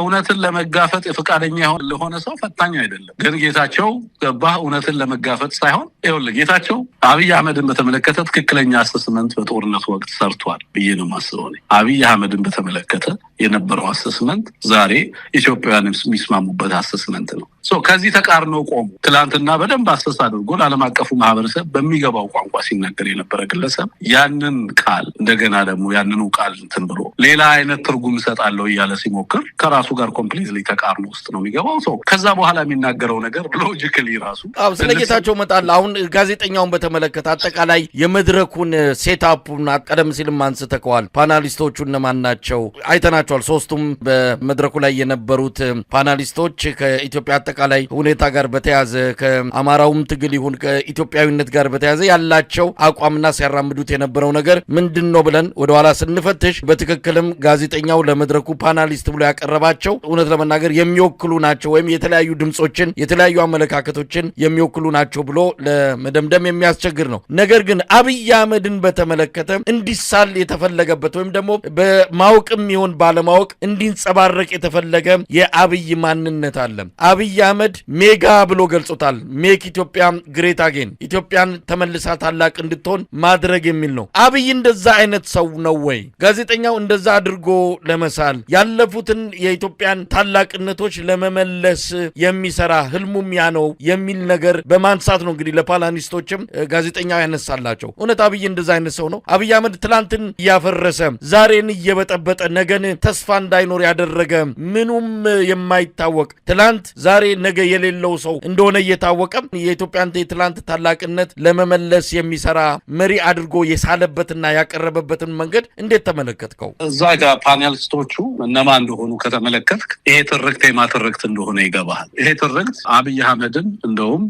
እውነትን ለመጋፈጥ የፈቃደኛ ለሆነ ሰው ፈታኝ አይደለም። ግን ጌታቸው ገባህ እውነትን ለመጋፈጥ ሳይሆን ይኸውልህ ጌታቸው አብይ አህመድን በተመለከተ ትክክለኛ አሰስመንት በጦርነቱ ወቅት ሰርቷል ብዬ ነው የማስበው። አብይ አህመድን በተመለከተ የነበረው አሰስመንት ዛሬ ኢትዮጵያውያን የሚስማሙበት አሰስመንት ነው። ከዚህ ተቃርኖ ቆሙ። ትላንትና በደንብ አሰስ አድርጎ ለዓለም አቀፉ ማህበረሰብ በሚገባው ቋንቋ ሲናገር የነበረ ግለሰብ ያንን ቃል እንደገና ደግሞ ያንኑ ቃል እንትን ብሎ ሌላ አይነት ትርጉም እሰጣለሁ እያለ ሲሞክር ከራሱ ጋር ኮምፕሊትሊ ተቃርኖ ውስጥ ነው የሚገባው። ከዛ በኋላ የሚናገረው ነገር ሎጂካሊ ራሱ ስለጌታቸው መጣል። አሁን ጋዜጠኛውን በተመለከተ አጠቃላይ የመድረኩን ሴታፑን ቀደም ሲልም አንስተከዋል። ፓናሊስቶቹ እነማን ናቸው አይተናቸዋል። ሶስቱም በመድረኩ ላይ የነበሩት ፓናሊስቶች ከኢትዮጵያ አጠቃላይ ሁኔታ ጋር በተያዘ ከአማራውም ትግል ይሁን ከኢትዮጵያዊነት ጋር በተያዘ ያላቸው አቋምና ሲያራምዱት የነበረው ነገር ምንድነው ብለን ወደኋላ ስንፈትሽ በትክክልም ጋዜጠኛው ለመድረኩ ፓናሊስት ብሎ ያቀረባቸው እውነት ለመናገር የሚወክሉ ናቸው ወይም የተለያዩ ድምጾችን የተለያዩ አመለካከቶችን የሚወክሉ ናቸው ብሎ ለመደምደም የሚያስቸግር ነው። ነገር ግን አብይ አህመድን በተመለከተ እንዲሳል የተፈለገበት ወይም ደግሞ በማወቅም ይሁን ባለማወቅ እንዲንጸባረቅ የተፈለገ የአብይ ማንነት አለ። አብይ አህመድ ሜጋ ብሎ ገልጾታል። ሜክ ኢትዮጵያ ግሬት አጌን፣ ኢትዮጵያን ተመልሳ ታላቅ እንድትሆን ማድረግ የሚል ነው። አብይ እንደዛ አይነት ሰው ነው ወይ? ጋዜጠኛው እንደዛ አድርጎ ለመሳል ያለፉትን የኢትዮጵያን ታላቅነቶች ለመመለስ የሚሰራ ህልሙም ያ ነው የሚል ነገር በማንሳት ነው እንግዲህ ለፓናሊስቶችም ጋዜጠኛው ያነሳላቸው። እውነት አብይ እንደዛ አይነት ሰው ነው? አብይ አህመድ ትላንትን እያፈረሰ ዛሬን እየበጠበጠ ነገን ተስፋ እንዳይኖር ያደረገ ምኑም የማይታወቅ ትላንት ዛሬ ነገ የሌለው ሰው እንደሆነ እየታወቀ የኢትዮጵያን የትላንት ታላቅነት ለመመለስ የሚሰራ መሪ አድርጎ የሳለበትና ያቀረበበትን መንገድ እንዴት ተመለከትከው? እዛ ጋር ፓናሊስቶቹ እነማን እንደሆኑ ከተመለከትክ ይሄ ትርክት የማትርክት እንደሆነ ይገባሃል። ይሄ ትርክት አብይ አህመድን እንደውም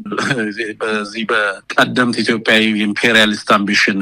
በዚህ በቀደምት ኢትዮጵያዊ ኢምፔሪያሊስት አምቢሽን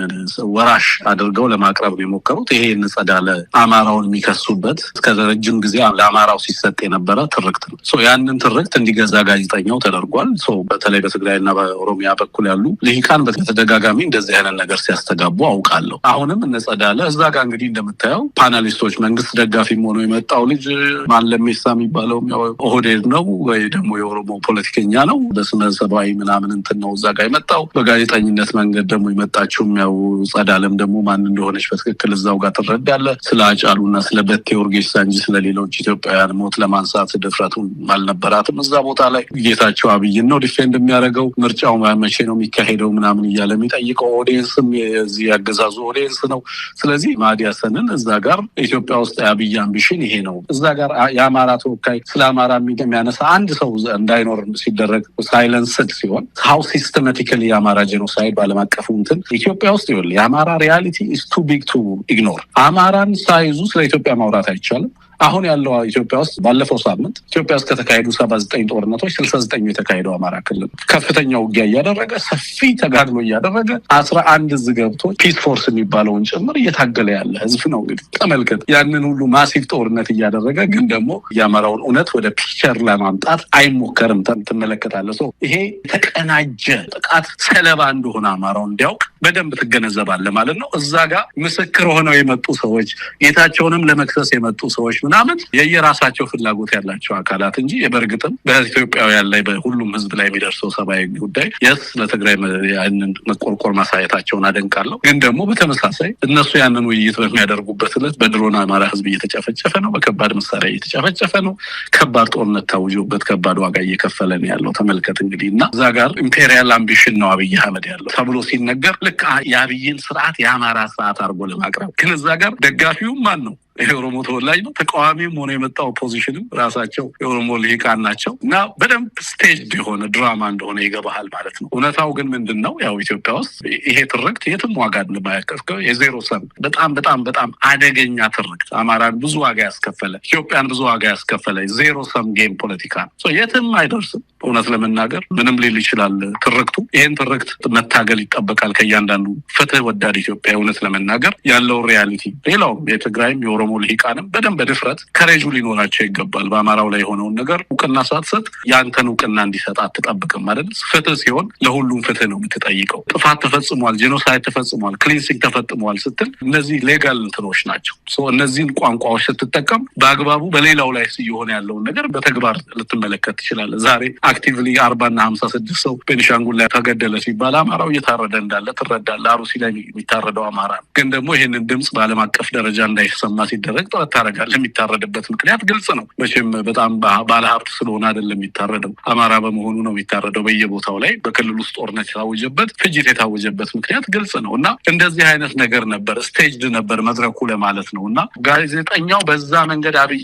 ወራሽ አድርገው ለማቅረብ የሞከሩት ይሄ እንጸዳለ አማራውን የሚከሱበት እስከ ረጅም ጊዜ ለአማራው ሲሰጥ የነበረ ትርክት ነው። ያንን ትርክት እንዲገዛ ጋዜጠኛው ተደርጓል። በተለይ በትግራይና በኦሮሚያ በኩል ያሉ ልሂቃን በተደጋጋሚ እንደዚህ አይነት ነገር ሲያስተጋቡ አውቃለሁ። አሁንም እነጸዳለ እዛ ጋር እንግዲህ እንደምታየው ፓናሊስቶች መንግስት ደጋፊም ሆኖ የመጣው ልጅ ማን ለሜሳ የሚባለው ኦህዴድ ነው ወይ ደግሞ የኦሮሞ ፖለቲከኛ ነው፣ በስመ ሰባዊ ምናምን እንትን ነው እዛ ጋር የመጣው። በጋዜጠኝነት መንገድ ደግሞ የመጣችውም ያው ጸዳለም ደግሞ ማን እንደሆነች በትክክል እዛው ከሌላው ጋር ትረዳለህ። ስለ አጫሉና ስለ በቴ ኡርጌሳ እንጂ ስለ ሌሎች ኢትዮጵያውያን ሞት ለማንሳት ድፍረቱን አልነበራትም። እዛ ቦታ ላይ ጌታቸው አብይን ነው ዲፌንድ የሚያደርገው። ምርጫው መቼ ነው የሚካሄደው ምናምን እያለ የሚጠይቀው ኦዲየንስም የዚህ ያገዛዙ ኦዲየንስ ነው። ስለዚህ ማህዲ ሀሰንን እዛ ጋር ኢትዮጵያ ውስጥ የአብይ አምቢሽን ይሄ ነው። እዛ ጋር የአማራ ተወካይ ስለ አማራ የሚያነሳ አንድ ሰው እንዳይኖር ሲደረግ ሳይለንስድ ሲሆን ሀው ሲስተማቲካሊ የአማራ ጄኖሳይድ ባለም አቀፉ እንትን ኢትዮጵያ ውስጥ ይኸውልህ የአማራ ሪያሊቲ ኢዝ ቱ ቢግ ቱ ኢግኖር። አማራን ሳይዙ ስለ ኢትዮጵያ ማውራት አይቻልም። አሁን ያለው ኢትዮጵያ ውስጥ ባለፈው ሳምንት ኢትዮጵያ ውስጥ ከተካሄዱ 79 ጦርነቶች 69 የተካሄደው አማራ ክልል ከፍተኛ ውጊያ እያደረገ ሰፊ ተጋድሎ እያደረገ 11 እዝ ገብቶ ፒስ ፎርስ የሚባለውን ጭምር እየታገለ ያለ ህዝብ ነው። እንግዲህ ተመልከት፣ ያንን ሁሉ ማሲቭ ጦርነት እያደረገ ግን ደግሞ የአማራውን እውነት ወደ ፒክቸር ለማምጣት አይሞከርም። ትመለከታለህ። ሰው ይሄ የተቀናጀ ጥቃት ሰለባ እንደሆነ አማራው እንዲያውቅ በደንብ ትገነዘባለህ ማለት ነው። እዛ ጋር ምስክር ሆነው የመጡ ሰዎች ጌታቸውንም ለመክሰስ የመጡ ሰዎች ምናምን የየራሳቸው ፍላጎት ያላቸው አካላት እንጂ በእርግጥም በኢትዮጵያውያን ላይ በሁሉም ህዝብ ላይ የሚደርሰው ሰብአዊ ጉዳይ የስ ለትግራይ ያንን መቆርቆር ማሳየታቸውን አደንቃለሁ። ግን ደግሞ በተመሳሳይ እነሱ ያንን ውይይት በሚያደርጉበት ዕለት በድሮን አማራ ህዝብ እየተጨፈጨፈ ነው፣ በከባድ መሳሪያ እየተጨፈጨፈ ነው፣ ከባድ ጦርነት ታውጆበት ከባድ ዋጋ እየከፈለ ነው ያለው። ተመልከት እንግዲህ እና እዛ ጋር ኢምፔሪያል አምቢሽን ነው አብይ አህመድ ያለው ተብሎ ሲነገር ልክ የአብይን ስርዓት የአማራ ስርዓት አድርጎ ለማቅረብ ግን እዛ ጋር ደጋፊውም ማን ነው? የኦሮሞ ተወላጅ ነው። ተቃዋሚም ሆነ የመጣው ኦፖዚሽንም ራሳቸው የኦሮሞ ልሂቃን ናቸው እና በደንብ ስቴጅ የሆነ ድራማ እንደሆነ ይገባሃል ማለት ነው። እውነታው ግን ምንድን ነው? ያው ኢትዮጵያ ውስጥ ይሄ ትርክት የትም ዋጋ እንደማያከፍከው የዜሮ ሰም በጣም በጣም በጣም አደገኛ ትርክት አማራን ብዙ ዋጋ ያስከፈለ ኢትዮጵያን ብዙ ዋጋ ያስከፈለ ዜሮ ሰም ጌም ፖለቲካ ነው። የትም አይደርስም። እውነት ለመናገር ምንም ሊል ይችላል ትርክቱ። ይህን ትርክት መታገል ይጠበቃል ከእያንዳንዱ ፍትህ ወዳድ ኢትዮጵያ። እውነት ለመናገር ያለው ሪያሊቲ ሌላውም የትግራይም የኦሮሞ ልሂቃንም በደንብ በድፍረት ከሬጁ ሊኖራቸው ይገባል። በአማራው ላይ የሆነውን ነገር እውቅና ሳትሰጥ ያንተን እውቅና እንዲሰጥ አትጠብቅም ማለት። ፍትህ ሲሆን ለሁሉም ፍትህ ነው የምትጠይቀው። ጥፋት ተፈጽሟል፣ ጄኖሳይድ ተፈጽሟል፣ ክሊንሲንግ ተፈጽሟል ስትል እነዚህ ሌጋል እንትኖች ናቸው። እነዚህን ቋንቋዎች ስትጠቀም በአግባቡ በሌላው ላይ እየሆነ ያለውን ነገር በተግባር ልትመለከት ትችላለህ። ዛሬ አክቲቭሊ 40 እና 56 ሰው ቤኒሻንጉል ላይ ተገደለ ሲባል አማራው እየታረደ እንዳለ ትረዳለህ። አሩሲ ላይ የሚታረደው አማራ ነው። ግን ደግሞ ይህንን ድምፅ በዓለም አቀፍ ደረጃ እንዳይሰማ ሲደረግ ጥረት ታደርጋለህ። የሚታረድበት ምክንያት ግልጽ ነው። መቼም በጣም ባለሀብት ስለሆነ አይደለም የሚታረደው፣ አማራ በመሆኑ ነው የሚታረደው። በየቦታው ላይ በክልል ውስጥ ጦርነት የታወጀበት ፍጅት የታወጀበት ምክንያት ግልጽ ነው እና እንደዚህ አይነት ነገር ነበር፣ ስቴጅድ ነበር መድረኩ ለማለት ነው። እና ጋዜጠኛው በዛ መንገድ አብይ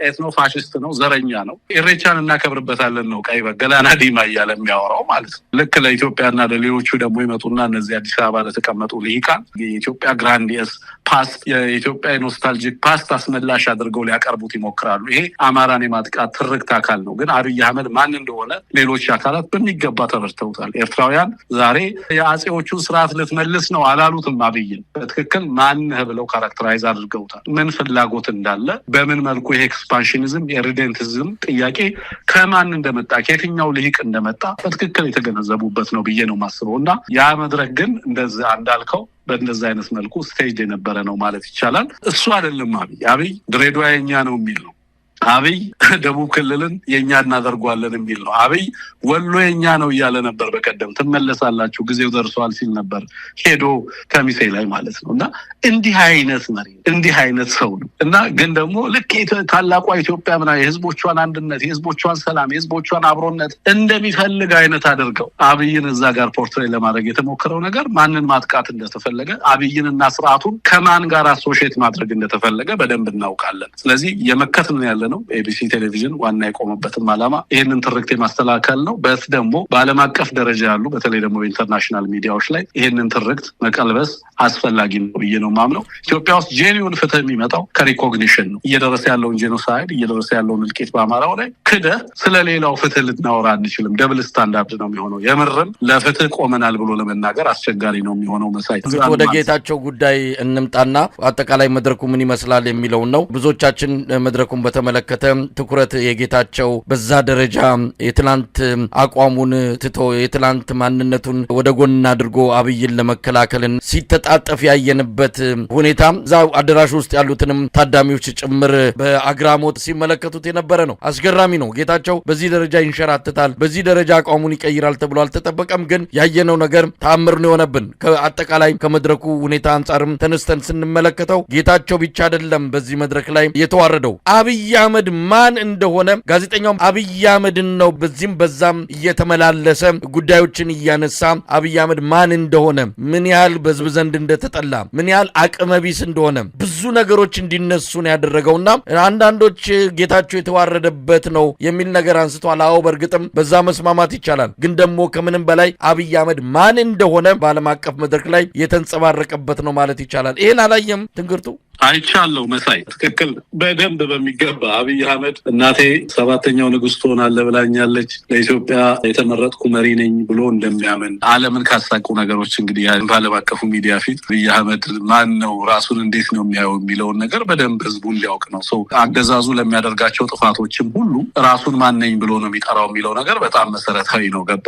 ኤትኖ ፋሽስት ነው፣ ዘረኛ ነው፣ ኢሬቻን እናከብርበታለን ነው ቀይ በገላና ዲማ እያለ የሚያወራው ማለት ነው። ልክ ለኢትዮጵያና ለሌሎቹ ደግሞ ይመጡና እነዚህ አዲስ አበባ ለተቀመጡ ልሂቃን የኢትዮጵያ ግራንዲየስ ፓስት የኢትዮጵያ ኖስታልጂክ ፓስት አስመላሽ አድርገው ሊያቀርቡት ይሞክራሉ። ይሄ አማራን የማጥቃት ትርክት አካል ነው። ግን አብይ አህመድ ማን እንደሆነ ሌሎች አካላት በሚገባ ተረድተውታል። ኤርትራውያን ዛሬ የአጼዎቹን ስርዓት ልትመልስ ነው አላሉትም። አብይን በትክክል ማንህ ብለው ካራክተራይዝ አድርገውታል። ምን ፍላጎት እንዳለ፣ በምን መልኩ ይሄ ኤክስፓንሽኒዝም የሪደንቲዝም ጥያቄ ከማን እንደመጣ ከየትኛው ልሂቅ እንደመጣ በትክክል የተገነዘቡበት ነው ብዬ ነው ማስበው። እና ያ መድረክ ግን እንደዚህ እንዳልከው በእንደዚህ አይነት መልኩ ስቴጅ የነበረ ነው ማለት ይቻላል። እሱ አይደለም አብይ ድሬዳዋ የኛ ነው የሚል ነው። አብይ ደቡብ ክልልን የኛ እናደርጓለን የሚል ነው። አብይ ወሎ የኛ ነው እያለ ነበር። በቀደም ትመለሳላችሁ ጊዜው ደርሷል ሲል ነበር ሄዶ ከሚሴ ላይ ማለት ነው። እና እንዲህ አይነት መሪ እንዲህ አይነት ሰው ነው። እና ግን ደግሞ ልክ ታላቋ ኢትዮጵያ ምና የህዝቦቿን አንድነት፣ የህዝቦቿን ሰላም፣ የህዝቦቿን አብሮነት እንደሚፈልግ አይነት አድርገው አብይን እዛ ጋር ፖርትሬ ለማድረግ የተሞከረው ነገር ማንን ማጥቃት እንደተፈለገ አብይንና ስርዓቱን ከማን ጋር አሶሺየት ማድረግ እንደተፈለገ በደንብ እናውቃለን። ስለዚህ የመከትን ያለ ነው። ኤቢሲ ቴሌቪዥን ዋና የቆመበትም ዓላማ ይህንን ትርክት የማስተካከል ነው። በት ደግሞ በዓለም አቀፍ ደረጃ ያሉ በተለይ ደግሞ በኢንተርናሽናል ሚዲያዎች ላይ ይህንን ትርክት መቀልበስ አስፈላጊ ነው ብዬ ነው ማምነው። ኢትዮጵያ ውስጥ ጄኒውን ፍትህ የሚመጣው ከሪኮግኒሽን ነው። እየደረሰ ያለውን ጄኖሳይድ እየደረሰ ያለውን እልቂት በአማራው ላይ ክደህ ስለሌላው ፍትህ ልናወራ አንችልም። ደብል ስታንዳርድ ነው የሚሆነው። የምርም ለፍትህ ቆመናል ብሎ ለመናገር አስቸጋሪ ነው የሚሆነው። መሳይ ወደ ጌታቸው ጉዳይ እንምጣና አጠቃላይ መድረኩ ምን ይመስላል የሚለውን ነው። ብዙዎቻችን መድረኩን በተመለከተ በተመለከተ ትኩረት የጌታቸው በዛ ደረጃ የትላንት አቋሙን ትቶ የትላንት ማንነቱን ወደ ጎን አድርጎ አብይን ለመከላከልን ሲተጣጠፍ ያየንበት ሁኔታ ዛው አዳራሽ ውስጥ ያሉትንም ታዳሚዎች ጭምር በአግራሞት ሲመለከቱት የነበረ ነው። አስገራሚ ነው። ጌታቸው በዚህ ደረጃ ይንሸራተታል፣ በዚህ ደረጃ አቋሙን ይቀይራል ተብሎ አልተጠበቀም። ግን ያየነው ነገር ተአምር ነው የሆነብን። ከአጠቃላይ ከመድረኩ ሁኔታ አንጻርም ተነስተን ስንመለከተው ጌታቸው ብቻ አይደለም በዚህ መድረክ ላይ የተዋረደው አብይ አህመድ ማን እንደሆነ ጋዜጠኛው አብይ አህመድን ነው በዚህም በዛም እየተመላለሰ ጉዳዮችን እያነሳ አብይ አህመድ ማን እንደሆነ ምን ያህል በህዝብ ዘንድ እንደተጠላ ምን ያህል አቅመቢስ እንደሆነ ብዙ ነገሮች እንዲነሱ ነው ያደረገውና አንዳንዶች ጌታቸው የተዋረደበት ነው የሚል ነገር አንስቷል። አዎ በእርግጥም በዛ መስማማት ይቻላል። ግን ደግሞ ከምንም በላይ አብይ አህመድ ማን እንደሆነ በዓለም አቀፍ መድረክ ላይ የተንጸባረቀበት ነው ማለት ይቻላል። ይሄን አላየም ትንግርቱ? አይቻለሁ መሳይ፣ ትክክል በደንብ በሚገባ አብይ አህመድ እናቴ 7ኛው ንጉስ ትሆናለህ ብላኛለች፣ ለኢትዮጵያ የተመረጥኩ መሪ ነኝ ብሎ እንደሚያምን ዓለምን ካሳቁ ነገሮች እንግዲህ በዓለም አቀፉ ሚዲያ ፊት አብይ አህመድ ማን ነው፣ ራሱን እንዴት ነው የሚያየው የሚለውን ነገር በደንብ ህዝቡ እንዲያውቅ ነው። ሰው አገዛዙ ለሚያደርጋቸው ጥፋቶችም ሁሉ ራሱን ማን ነኝ ብሎ ነው የሚጠራው የሚለው ነገር በጣም መሰረታዊ ነው። ገባ?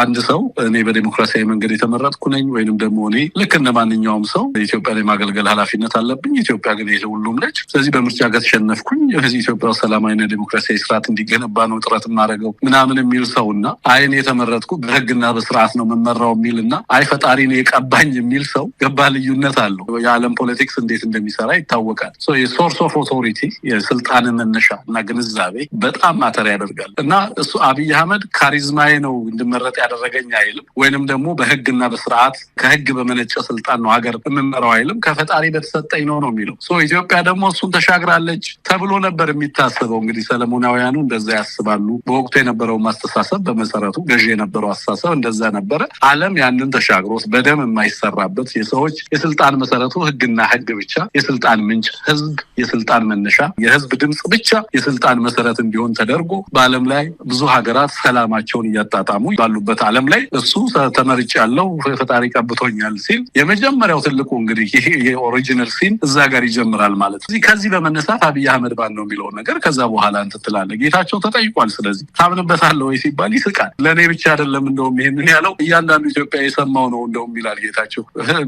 አንድ ሰው እኔ በዲሞክራሲያዊ መንገድ የተመረጥኩ ነኝ ወይንም ደግሞ እኔ ልክ እንደ ማንኛውም ሰው ኢትዮጵያን የማገልገል ኃላፊነት አለብኝ፣ ኢትዮጵያ ግን የሁሉም ነች፣ ስለዚህ በምርጫ ከተሸነፍኩኝ ከዚህ ኢትዮጵያ ሰላማዊና ዲሞክራሲያዊ ስርዓት እንዲገነባ ነው ጥረት የማደርገው ምናምን የሚል ሰውና አይኔ የተመረጥኩ በህግና በስርዓት ነው የምመራው የሚልና አይ ፈጣሪ ነው የቀባኝ የሚል ሰው ገባ? ልዩነት አለው። የዓለም ፖለቲክስ እንዴት እንደሚሰራ ይታወቃል። የሶርስ ኦፍ ኦቶሪቲ የስልጣን መነሻ እና ግንዛቤ በጣም ማተር ያደርጋል። እና እሱ አብይ አህመድ ካሪዝማዬ ነው እንድመረጥ ያደረገኝ አይልም፣ ወይንም ደግሞ በህግና በስርዓት ከህግ በመነጨ ስልጣን ነው ሀገር የምመራው አይልም፣ ከፈጣሪ በተሰጠኝ ነው የሚለው። ኢትዮጵያ ደግሞ እሱን ተሻግራለች ተብሎ ነበር የሚታሰበው። እንግዲህ ሰለሞናውያኑ እንደዛ ያስባሉ። በወቅቱ የነበረው ማስተሳሰብ በመሰረቱ ገዢ የነበረው አስተሳሰብ እንደዛ ነበረ። ዓለም ያንን ተሻግሮ በደም የማይሰራበት የሰዎች የስልጣን መሰረቱ ህግና ህግ ብቻ፣ የስልጣን ምንጭ ህዝብ፣ የስልጣን መነሻ የህዝብ ድምጽ ብቻ የስልጣን መሰረት እንዲሆን ተደርጎ በዓለም ላይ ብዙ ሀገራት ሰላማቸውን እያጣጣሙ ባሉበት ዓለም ላይ እሱ ተመርጫለሁ ፈጣሪ ቀብቶኛል ሲል የመጀመሪያው ትልቁ እንግዲህ ይሄ የኦሪጂናል ሲን እዛ ጋር ይጀምራል ማለት ነው። ከዚህ በመነሳት አብይ አህመድ ባን ነው የሚለው ነገር ከዛ በኋላ እንትን ትላለህ። ጌታቸው ተጠይቋል። ስለዚህ ታምንበታለህ ወይ ሲባል ይስቃል። ለእኔ ብቻ አይደለም እንደውም ይሄንን ያለው እያንዳንዱ ኢትዮጵያ የሰማው ነው እንደውም ይላል ጌታቸው።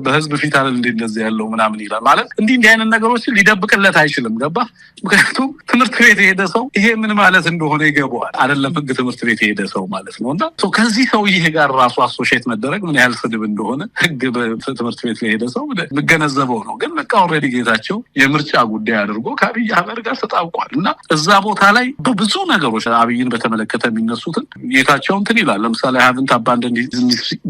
በህዝብ ፊት አይደል እንደ እንደዚህ ያለው ምናምን ይላል ማለት እንዲህ አይነት ነገሮችን ሊደብቅለት አይችልም። ገባ? ምክንያቱም ትምህርት ቤት የሄደ ሰው ይሄ ምን ማለት እንደሆነ ይገባዋል። አይደለም ህግ ትምህርት ቤት የሄደ ሰው ማለት ነው። እና ከዚህ ሰውዬ ጋር ራሱ አሶሼት መደረግ ምን ያህል ስድብ እንደሆነ ህግ ትምህርት ቤት ላይ ሄደ ሰው የምገነዘበው ነው። ግን በቃ ኦልሬዲ ጌታቸው የምርጫ ጉዳይ አድርጎ ከአብይ አህመድ ጋር ተጣብቋል እና እዛ ቦታ ላይ በብዙ ነገሮች አብይን በተመለከተ የሚነሱትን ጌታቸው እንትን ይላል። ለምሳሌ ሀቭንት አባንደን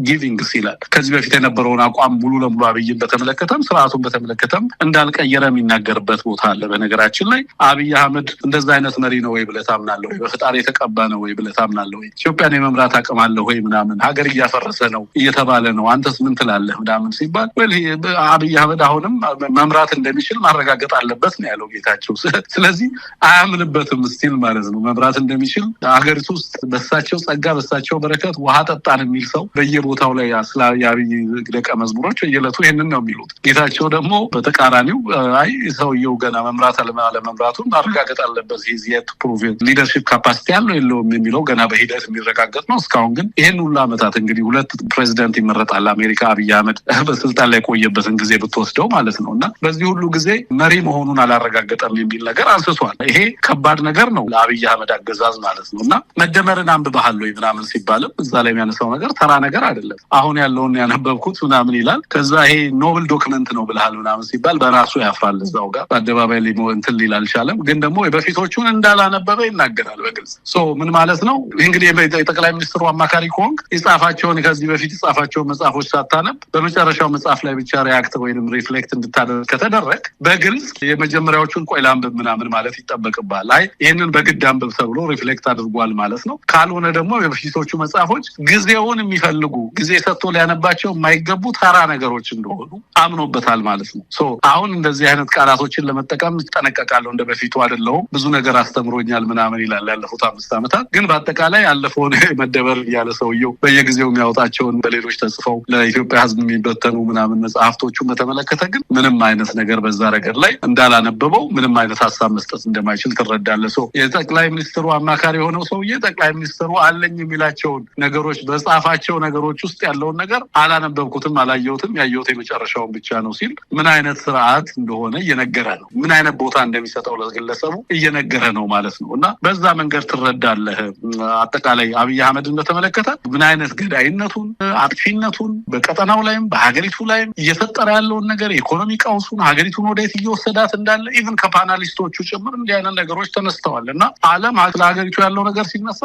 ጊቪንግስ ይላል። ከዚህ በፊት የነበረውን አቋም ሙሉ ለሙሉ አብይን በተመለከተም ስርዓቱን በተመለከተም እንዳልቀየረ የሚናገርበት ቦታ አለ። በነገራችን ላይ አብይ አህመድ እንደዛ አይነት መሪ ነው ወይ ብለህ ታምናለህ ወይ? በፈጣሪ የተቀባ ነው ወይ ብለህ ታምናለህ ወይ? ኢትዮጵያን የመምራት አቅም አለ ወይ? ምናምን ሀገር እያፈረሰ ነው እየተባለ ነው፣ አንተስ ምን ትላለህ? ምናምን ሲባል አብይ አህመድ አሁንም መምራት እንደሚችል ማረጋገጥ አለበት ነው ያለው ጌታቸው። ስለዚህ አያምንበትም ስቲል ማለት ነው መምራት እንደሚችል ሀገሪቱ ውስጥ በሳቸው ጸጋ በሳቸው በረከት ውሃ ጠጣን የሚል ሰው በየቦታው ላይ የአብይ ደቀ መዝሙሮች በየዕለቱ ይህንን ነው የሚሉት። ጌታቸው ደግሞ በተቃራኒው አይ ሰውየው ገና መምራት አለመምራቱን ማረጋገጥ አለበት፣ ሂዝየት ፕሩቭ ሊደርሺፕ ካፓሲቲ ያለው የለውም የሚለው ገና በሂደት የሚረጋገጥ ነው። እስካሁን ግን ይህን ሁሉ ዓመታት እንግዲህ 2 ፕሬዚደንት ይመረጣል አሜሪካ አብይ አህመድ በስልጣን ላይ ቆየበትን ጊዜ ብትወስደው ማለት ነው እና በዚህ ሁሉ ጊዜ መሪ መሆኑን አላረጋገጠም የሚል ነገር አንስቷል። ይሄ ከባድ ነገር ነው ለአብይ አህመድ አገዛዝ ማለት ነው እና መደመርን አንብበሃል ወይ ምናምን ሲባልም እዛ ላይ የሚያነሳው ነገር ተራ ነገር አይደለም። አሁን ያለውን ያነበብኩት ምናምን ይላል። ከዛ ይሄ ኖብል ዶክመንት ነው ብለሃል ምናምን ሲባል በራሱ ያፍራል። እዛው ጋር በአደባባይ እንትን ሊል አልቻለም። ግን ደግሞ በፊቶቹን እንዳላነበበ ይናገራል በግልጽ። ምን ማለት ነው እንግዲህ የጠቅላይ ሚኒስትሩ አማካሪ ከሆንክ የጻፋቸውን ከዚህ በፊት የጻፋቸውን መጽሐፎች ሳታነብ በመጨረሻው መጽሐፍ ላይ ብቻ ሪያክት ወይንም ሪፍሌክት እንድታደርግ ከተደረግ በግልጽ የመጀመሪያዎቹን ቆይ ላንብብ ምናምን ማለት ይጠበቅብሃል። አይ ይህንን በግድ አንብብ ተብሎ ሪፍሌክት አድርጓል ማለት ነው። ካልሆነ ደግሞ የበፊቶቹ መጽሐፎች ጊዜውን የሚፈልጉ ጊዜ ሰጥቶ ሊያነባቸው የማይገቡ ተራ ነገሮች እንደሆኑ አምኖበታል ማለት ነው። አሁን እንደዚህ አይነት ቃላቶችን ለመጠቀም ይጠነቀቃለሁ። እንደ በፊቱ አይደለሁም፣ ብዙ ነገር አስተምሮኛል ምናምን ይላል ያለፉት 5 ዓመታት። ግን በአጠቃላይ ያለፈውን መደበር እያለ ሰውየው በየጊዜው የሚያወጣቸውን በሌሎች ተጽፈው ለኢትዮጵያ ሕዝብ የሚበተኑ ምናምን መጽሐፍቶቹን በተመለከተ ግን ምንም ምንም አይነት ነገር በዛ ረገድ ላይ እንዳላነበበው ምንም አይነት ሀሳብ መስጠት እንደማይችል ትረዳለህ። ሰው የጠቅላይ ሚኒስትሩ አማካሪ የሆነው ሰውዬ ጠቅላይ ሚኒስትሩ አለኝ የሚላቸውን ነገሮች በጻፋቸው ነገሮች ውስጥ ያለውን ነገር አላነበብኩትም፣ አላየሁትም፣ ያየሁት የመጨረሻውን ብቻ ነው ሲል ምን አይነት ስርዓት እንደሆነ እየነገረ ነው። ምን አይነት ቦታ እንደሚሰጠው ለግለሰቡ እየነገረ ነው ማለት ነው። እና በዛ መንገድ ትረዳለህ። አጠቃላይ አብይ አህመድን በተመለከተ ምን አይነት ገዳይነቱን፣ አጥፊነቱን በቀጠናው ላይም በሀገሪቱ ላይም እየፈጠረ ያለውን ነገር፣ ኢኮኖሚ ቀውሱን፣ ሀገሪቱን ወዴት እየወሰዳት እንዳለ ኢቭን ከፓናሊስቶቹ ጭምር እንዲህ አይነት ነገሮች ተነስተዋል። እና ዓለም ለሀገሪቱ ያለው ነገር ሲነሳ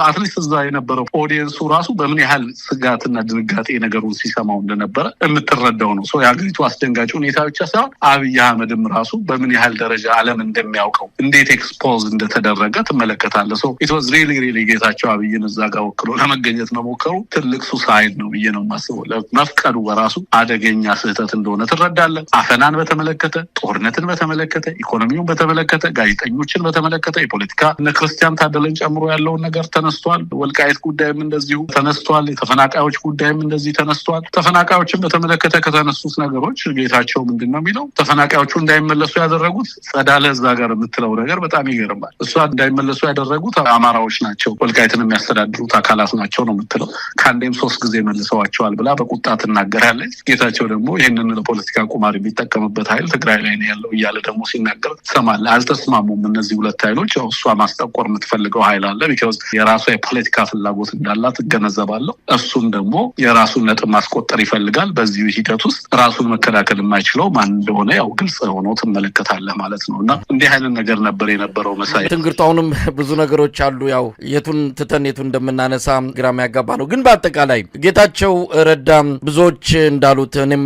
አትሊስት እዛ የነበረው ኦዲየንሱ ራሱ በምን ያህል ስጋትና ድንጋጤ ነገሩን ሲሰማው እንደነበረ የምትረዳው ነው። የሀገሪቱ አስደንጋጭ ሁኔታ ብቻ ሳይሆን አብይ አህመድም ራሱ በምን ያህል ደረጃ ዓለም እንደሚያውቀው እንዴት ኤክስፖዝ እንደተደረገ ትመለከታለህ። ኢትዋዝ ሪሊ ጌታቸው አብይን እዛ ጋር ወክሎ ለመገኘት መሞከሩ ትልቅ ሱሳይድ ነው ብዬ ነው የማስበው። ለመፍቀዱ በራሱ አደገኛ ስህተት እንደሆነ ትረዳለህ። አፈናን በተመለከተ፣ ጦርነትን በተመለከተ፣ ኢኮኖሚውን በተመለከተ፣ ጋዜጠኞችን በተመለከተ፣ የፖለቲካ እነ ክርስቲያን ታደለን ጨምሮ ያለውን ነገር ተነስቷል። ወልቃይት ጉዳይም እንደዚሁ ተነስቷል። የተፈናቃዮች ጉዳይም እንደዚህ ተነስቷል። ተፈናቃዮችን በተመለከተ ከተነሱት ነገሮች ጌታቸው ምንድን ነው የሚለው? ተፈናቃዮቹ እንዳይመለሱ ያደረጉት ጸዳለ እዛ ጋር የምትለው ነገር በጣም ይገርማል። እሷ እንዳይመለሱ ያደረጉት አማራዎች ናቸው፣ ወልቃይትን የሚያስተዳድሩት አካላት ናቸው ነው የምትለው። ከአንዴም 3 ጊዜ መልሰዋቸዋል ብላ በቁጣ ትናገራለች። ጌታቸው ደግሞ ይህንን ለፖለቲካ ቁማር የሚጠቀምበት ኃይል ትግራይ ላይ ነው ያለው እያለ ደግሞ ሲናገር ትሰማለህ። አልተስማሙም እነዚህ ሁለት ኃይሎች። እሷ ማስጠቆር የምትፈልገው ኃይል አለ፣ ቢካዝ የራሷ የፖለቲካ ፍላጎት እንዳላት እገነዘባለሁ። እሱም ደግሞ የራሱን ነጥብ ማስቆጠር ይፈልጋል። በዚህ ሂደት ውስጥ ራሱን መከላከል የማይችለው ማን እንደሆነ ያው ግልጽ ሆኖ ትመለከታለህ ማለት ነው። እና እንዲህ አይነት ነገር ነበር የነበረው። መሳይ ትንግርታውንም ብዙ ነገሮች አሉ። ያው የቱን ትተን የቱን እንደምናነሳ ግራም ያጋባ ነው። ግን በአጠቃላይ ጌታቸው ረዳ ብዙዎች እንዳሉት እኔም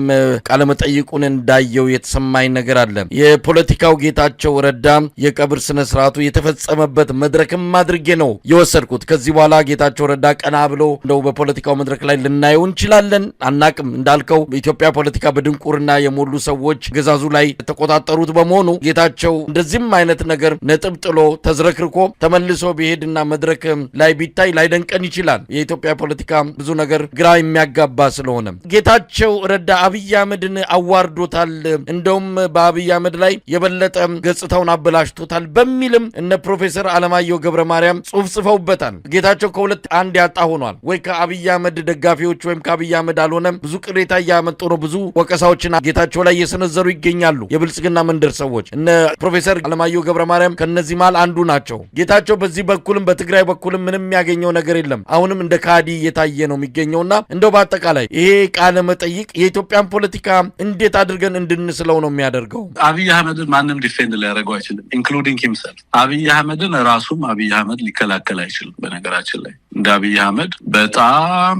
ቃለመጠይቁን እንዳየው የተሰማኝ ነገር አለ። የፖለቲካው ጌታቸው ረዳ የቀብር ስነ ስርዓቱ የተፈጸመበት መድረክም አድርጌ ነው የወሰድኩት። ከዚህ በኋላ ጌታቸው ረዳ ቀና ብሎ እንደው በፖለቲካው መድረክ ላይ ልናየው እንችላለን፣ አናቅም። እንዳልከው በኢትዮጵያ ፖለቲካ በድንቁርና የሞሉ ሰዎች ገዛዙ ላይ ተቆጣጠሩት በመሆኑ ጌታቸው እንደዚህም አይነት ነገር ነጥብ ጥሎ ተዝረክርኮ ተመልሶ ቢሄድና መድረክ ላይ ቢታይ ላይደንቀን ይችላል። የኢትዮጵያ ፖለቲካ ብዙ ነገር ግራ የሚያጋባ ስለሆነ ጌታቸው ረዳ አብይ አህመድን አዋርዶታል፣ እንደውም በአብይ አህመድ ላይ የበለጠ ገጽታውን አበላሽቶታል በሚልም እነ ፕሮፌሰር አለማየሁ ገብረ ማርያም ጽሑፍ ጽፈውበታል። ጌታቸው ከሁለት አንድ ያጣ ሆኗል። ወይ ከአብይ አህመድ ደጋፊዎች ወይም ከአብይ አህመድ አልሆነም። ብዙ ቅሬታ እያመጡ ነው። ብዙ ወቀሳዎችን ጌታቸው ላይ እየሰነዘሩ ይገኛሉ የብልጽግና መንደር ሰዎች። እነ ፕሮፌሰር አለማየሁ ገብረ ማርያም ከነዚህ መሃል አንዱ ናቸው። ጌታቸው በዚህ በኩልም በትግራይ በኩልም ምንም የሚያገኘው ነገር የለም። አሁንም እንደ ካዲ እየታየ ነው የሚገኘውና እንደው በአጠቃላይ ይሄ ቃለ መጠይቅ የኢትዮጵያን ፖለቲካ እንዴት አድርገን እንድንስለው ነው የሚያደርገው? አብይ አህመድን ማንም ዲፌንድ ሊያደርገው አይችልም፣ ኢንክሉዲንግ ሂምሰልፍ። አብይ አህመድን ራሱም አብይ አህመድ ሊከላከል አይችልም። በነገራችን ላይ እንደ አብይ አህመድ በጣም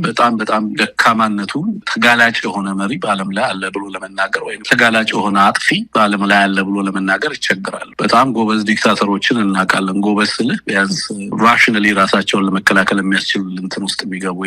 ደካማነቱን ተጋላጭ የሆነ መሪ በዓለም ላይ አለ ብሎ ለመናገር ወይም ተጋላጭ የሆነ አጥፊ በዓለም ላይ አለ ብሎ ለመናገር ይቸግራል። በጣም ጎበዝ ዲክታተሮችን እናውቃለን። ጎበዝ ስልህ ቢያንስ ራሽናሊ ራሳቸውን ለመከላከል የሚያስችሉ እንትን ውስጥ የሚገቡ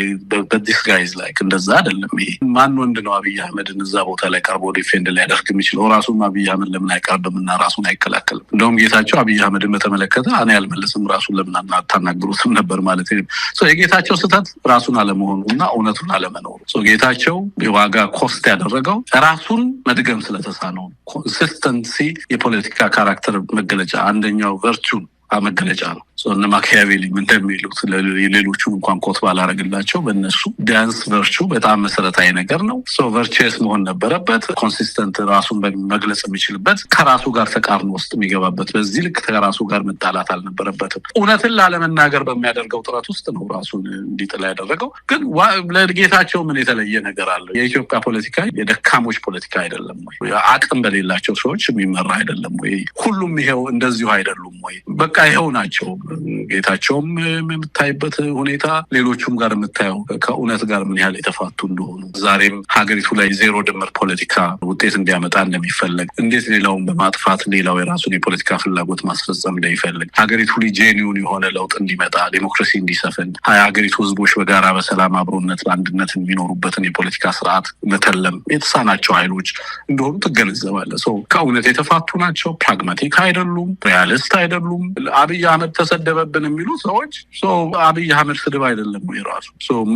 በዲስ ጋይዝ ላይ እንደዛ አይደለም። ይሄ ማን ወንድ ነው አብይ አህመድን እዛ ቦታ ላይ ቀርቦ ዲፌንድ ሊያደርግ የሚችለው? ራሱም አብይ አህመድ ለምን አይቀርብም እና ራሱን አይከላከልም? እንደውም ጌታቸው አብይ አህመድን በተመለከተ እኔ አልመልስም ራሱን ለምን አታናግሩትም ነበር ማለት ነው። የጌታቸው ስህተት ራሱን አለመሆኑ እና እውነቱን አለመኖሩ። ጌታቸው የዋጋ ኮስት ያደረገው ራሱን መድገም ስለተሳነው። ኮንሲስተንሲ የፖለቲካ ካራክተር መገለጫ አንደኛው ቨርቹ መገለጫ ነው። እነ ማኪያቬሊም እንደሚሉት ሌሎቹን እንኳን ኮት ባላረግላቸው በእነሱ ቢያንስ ቨርቹ በጣም መሰረታዊ ነገር ነው። ቨርቹስ መሆን ነበረበት። ኮንሲስተንት ራሱን መግለጽ የሚችልበት፣ ከራሱ ጋር ተቃርኖ ውስጥ የሚገባበት፣ በዚህ ልክ ከራሱ ጋር መጣላት አልነበረበትም። እውነትን ላለመናገር በሚያደርገው ጥረት ውስጥ ነው ራሱን እንዲጥል ያደረገው። ግን ለጌታቸው ምን የተለየ ነገር አለው? የኢትዮጵያ ፖለቲካ የደካሞች ፖለቲካ አይደለም ወይ? አቅም በሌላቸው ሰዎች የሚመራ አይደለም ወይ? ሁሉም ይሄው እንደዚሁ አይደሉም ወይ? በቃ ይሄው ናቸው። ጌታቸውም የምታይበት ሁኔታ ሌሎቹም ጋር የምታየው ከእውነት ጋር ምን ያህል የተፋቱ እንደሆኑ፣ ዛሬም ሀገሪቱ ላይ ዜሮ ድምር ፖለቲካ ውጤት እንዲያመጣ እንደሚፈለግ፣ እንዴት ሌላውን በማጥፋት ሌላው የራሱን የፖለቲካ ፍላጎት ማስፈጸም እንደሚፈልግ፣ ሀገሪቱ ላይ ጄኒውን የሆነ ለውጥ እንዲመጣ፣ ዴሞክራሲ እንዲሰፍን፣ ሀገሪቱ ህዝቦች በጋራ በሰላም አብሮነት በአንድነት የሚኖሩበትን የፖለቲካ ስርዓት መተለም የተሳናቸው ኃይሎች እንደሆኑ ትገነዘባለህ። ከእውነት የተፋቱ ናቸው። ፕራግማቲክ አይደሉም፣ ሪያሊስት አይደሉም። አብይ አህመድ ተሰደበብን አለብን የሚሉ ሰዎች አብይ አህመድ ስድብ አይደለም ወይ ራሱ?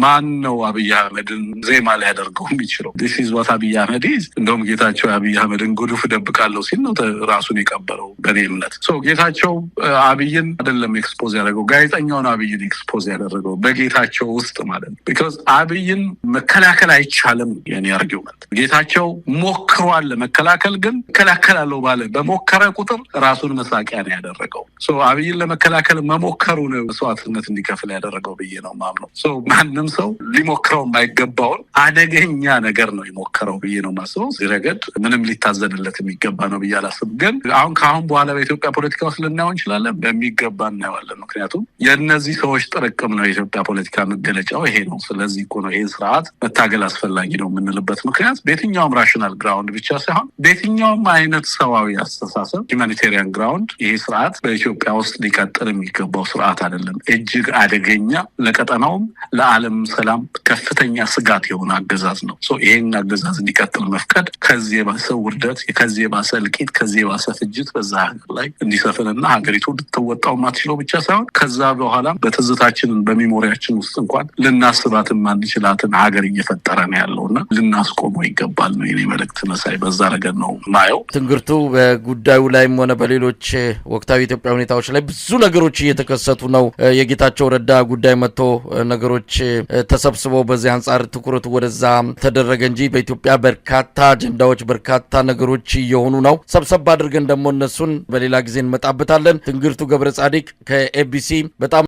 ማን ነው አብይ አህመድን ዜማ ሊያደርገው የሚችለው? ዲስ ኢዝ ዋት አብይ አህመድ ኢዝ። እንደውም ጌታቸው አብይ አህመድን ጉዱፍ ደብቃለሁ ሲል ነው ራሱን የቀበለው በእኔ እምነት። ጌታቸው አብይን አይደለም ኤክስፖዝ ያደረገው፣ ጋዜጠኛውን አብይን ኤክስፖዝ ያደረገው በጌታቸው ውስጥ ማለት ነው። ቢኮዝ አብይን መከላከል አይቻልም የኔ አርጊውመንት። ጌታቸው ሞክሯል ለመከላከል፣ ግን እከላከላለሁ ባለ በሞከረ ቁጥር ራሱን መሳቂያ ነው ያደረገው። አብይን ለመከላከል መሞከሩ ነው መስዋዕትነት እንዲከፍል ያደረገው ብዬ ነው ማምነው። ማንም ሰው ሊሞክረው የማይገባውን አደገኛ ነገር ነው የሞከረው ብዬ ነው ማስበው። እዚህ ረገድ ምንም ሊታዘንለት የሚገባ ነው ብዬ አላስብም። ግን ከአሁን በኋላ በኢትዮጵያ ፖለቲካ ውስጥ ልናየው እንችላለን፣ በሚገባ እናየዋለን። ምክንያቱም የእነዚህ ሰዎች ጥርቅም ነው የኢትዮጵያ ፖለቲካ መገለጫው ይሄ ነው። ስለዚህ እኮ ነው ይሄን ስርዓት መታገል አስፈላጊ ነው የምንልበት ምክንያት በየትኛውም ራሽናል ግራውንድ ብቻ ሳይሆን በየትኛውም አይነት ሰዋዊ አስተሳሰብ ሁማኒቴሪያን ግራውንድ ይሄ ስርዓት በኢትዮጵያ ውስጥ ሊቀጥል የሚገባው ስርዓት አይደለም። እጅግ አደገኛ፣ ለቀጠናውም ለዓለም ሰላም ከፍተኛ ስጋት የሆነ አገዛዝ ነው። ይሄን አገዛዝ እንዲቀጥል መፍቀድ ከዚህ የባሰ ውርደት፣ ከዚህ የባሰ እልቂት፣ ከዚህ የባሰ ፍጅት በዛ ሀገር ላይ እንዲሰፍንና ሀገሪቱ ልትወጣው ማትችለው ብቻ ሳይሆን ከዛ በኋላ በትዝታችንን በሚሞሪያችን ውስጥ እንኳን ልናስባትን ማንችላትን ሀገር እየፈጠረ ነው ያለውና ልናስቆመው ይገባል ነው የኔ መልእክት። መሳይ በዛ ረገድ ነው ማየው። ትንግርቱ በጉዳዩ ላይም ሆነ በሌሎች ወቅታዊ ኢትዮጵያ ሁኔታዎች ላይ ብዙ ነገሮች እየተከሰቱ ነው። የጌታቸው ረዳ ጉዳይ መጥቶ ነገሮች ተሰብስበው በዚህ አንጻር ትኩረቱ ወደዛ ተደረገ እንጂ በኢትዮጵያ በርካታ አጀንዳዎች፣ በርካታ ነገሮች እየሆኑ ነው። ሰብሰብ አድርገን ደግሞ እነሱን በሌላ ጊዜ እንመጣበታለን። ትንግርቱ ገብረ ጻዲቅ ከኤቢሲ በጣም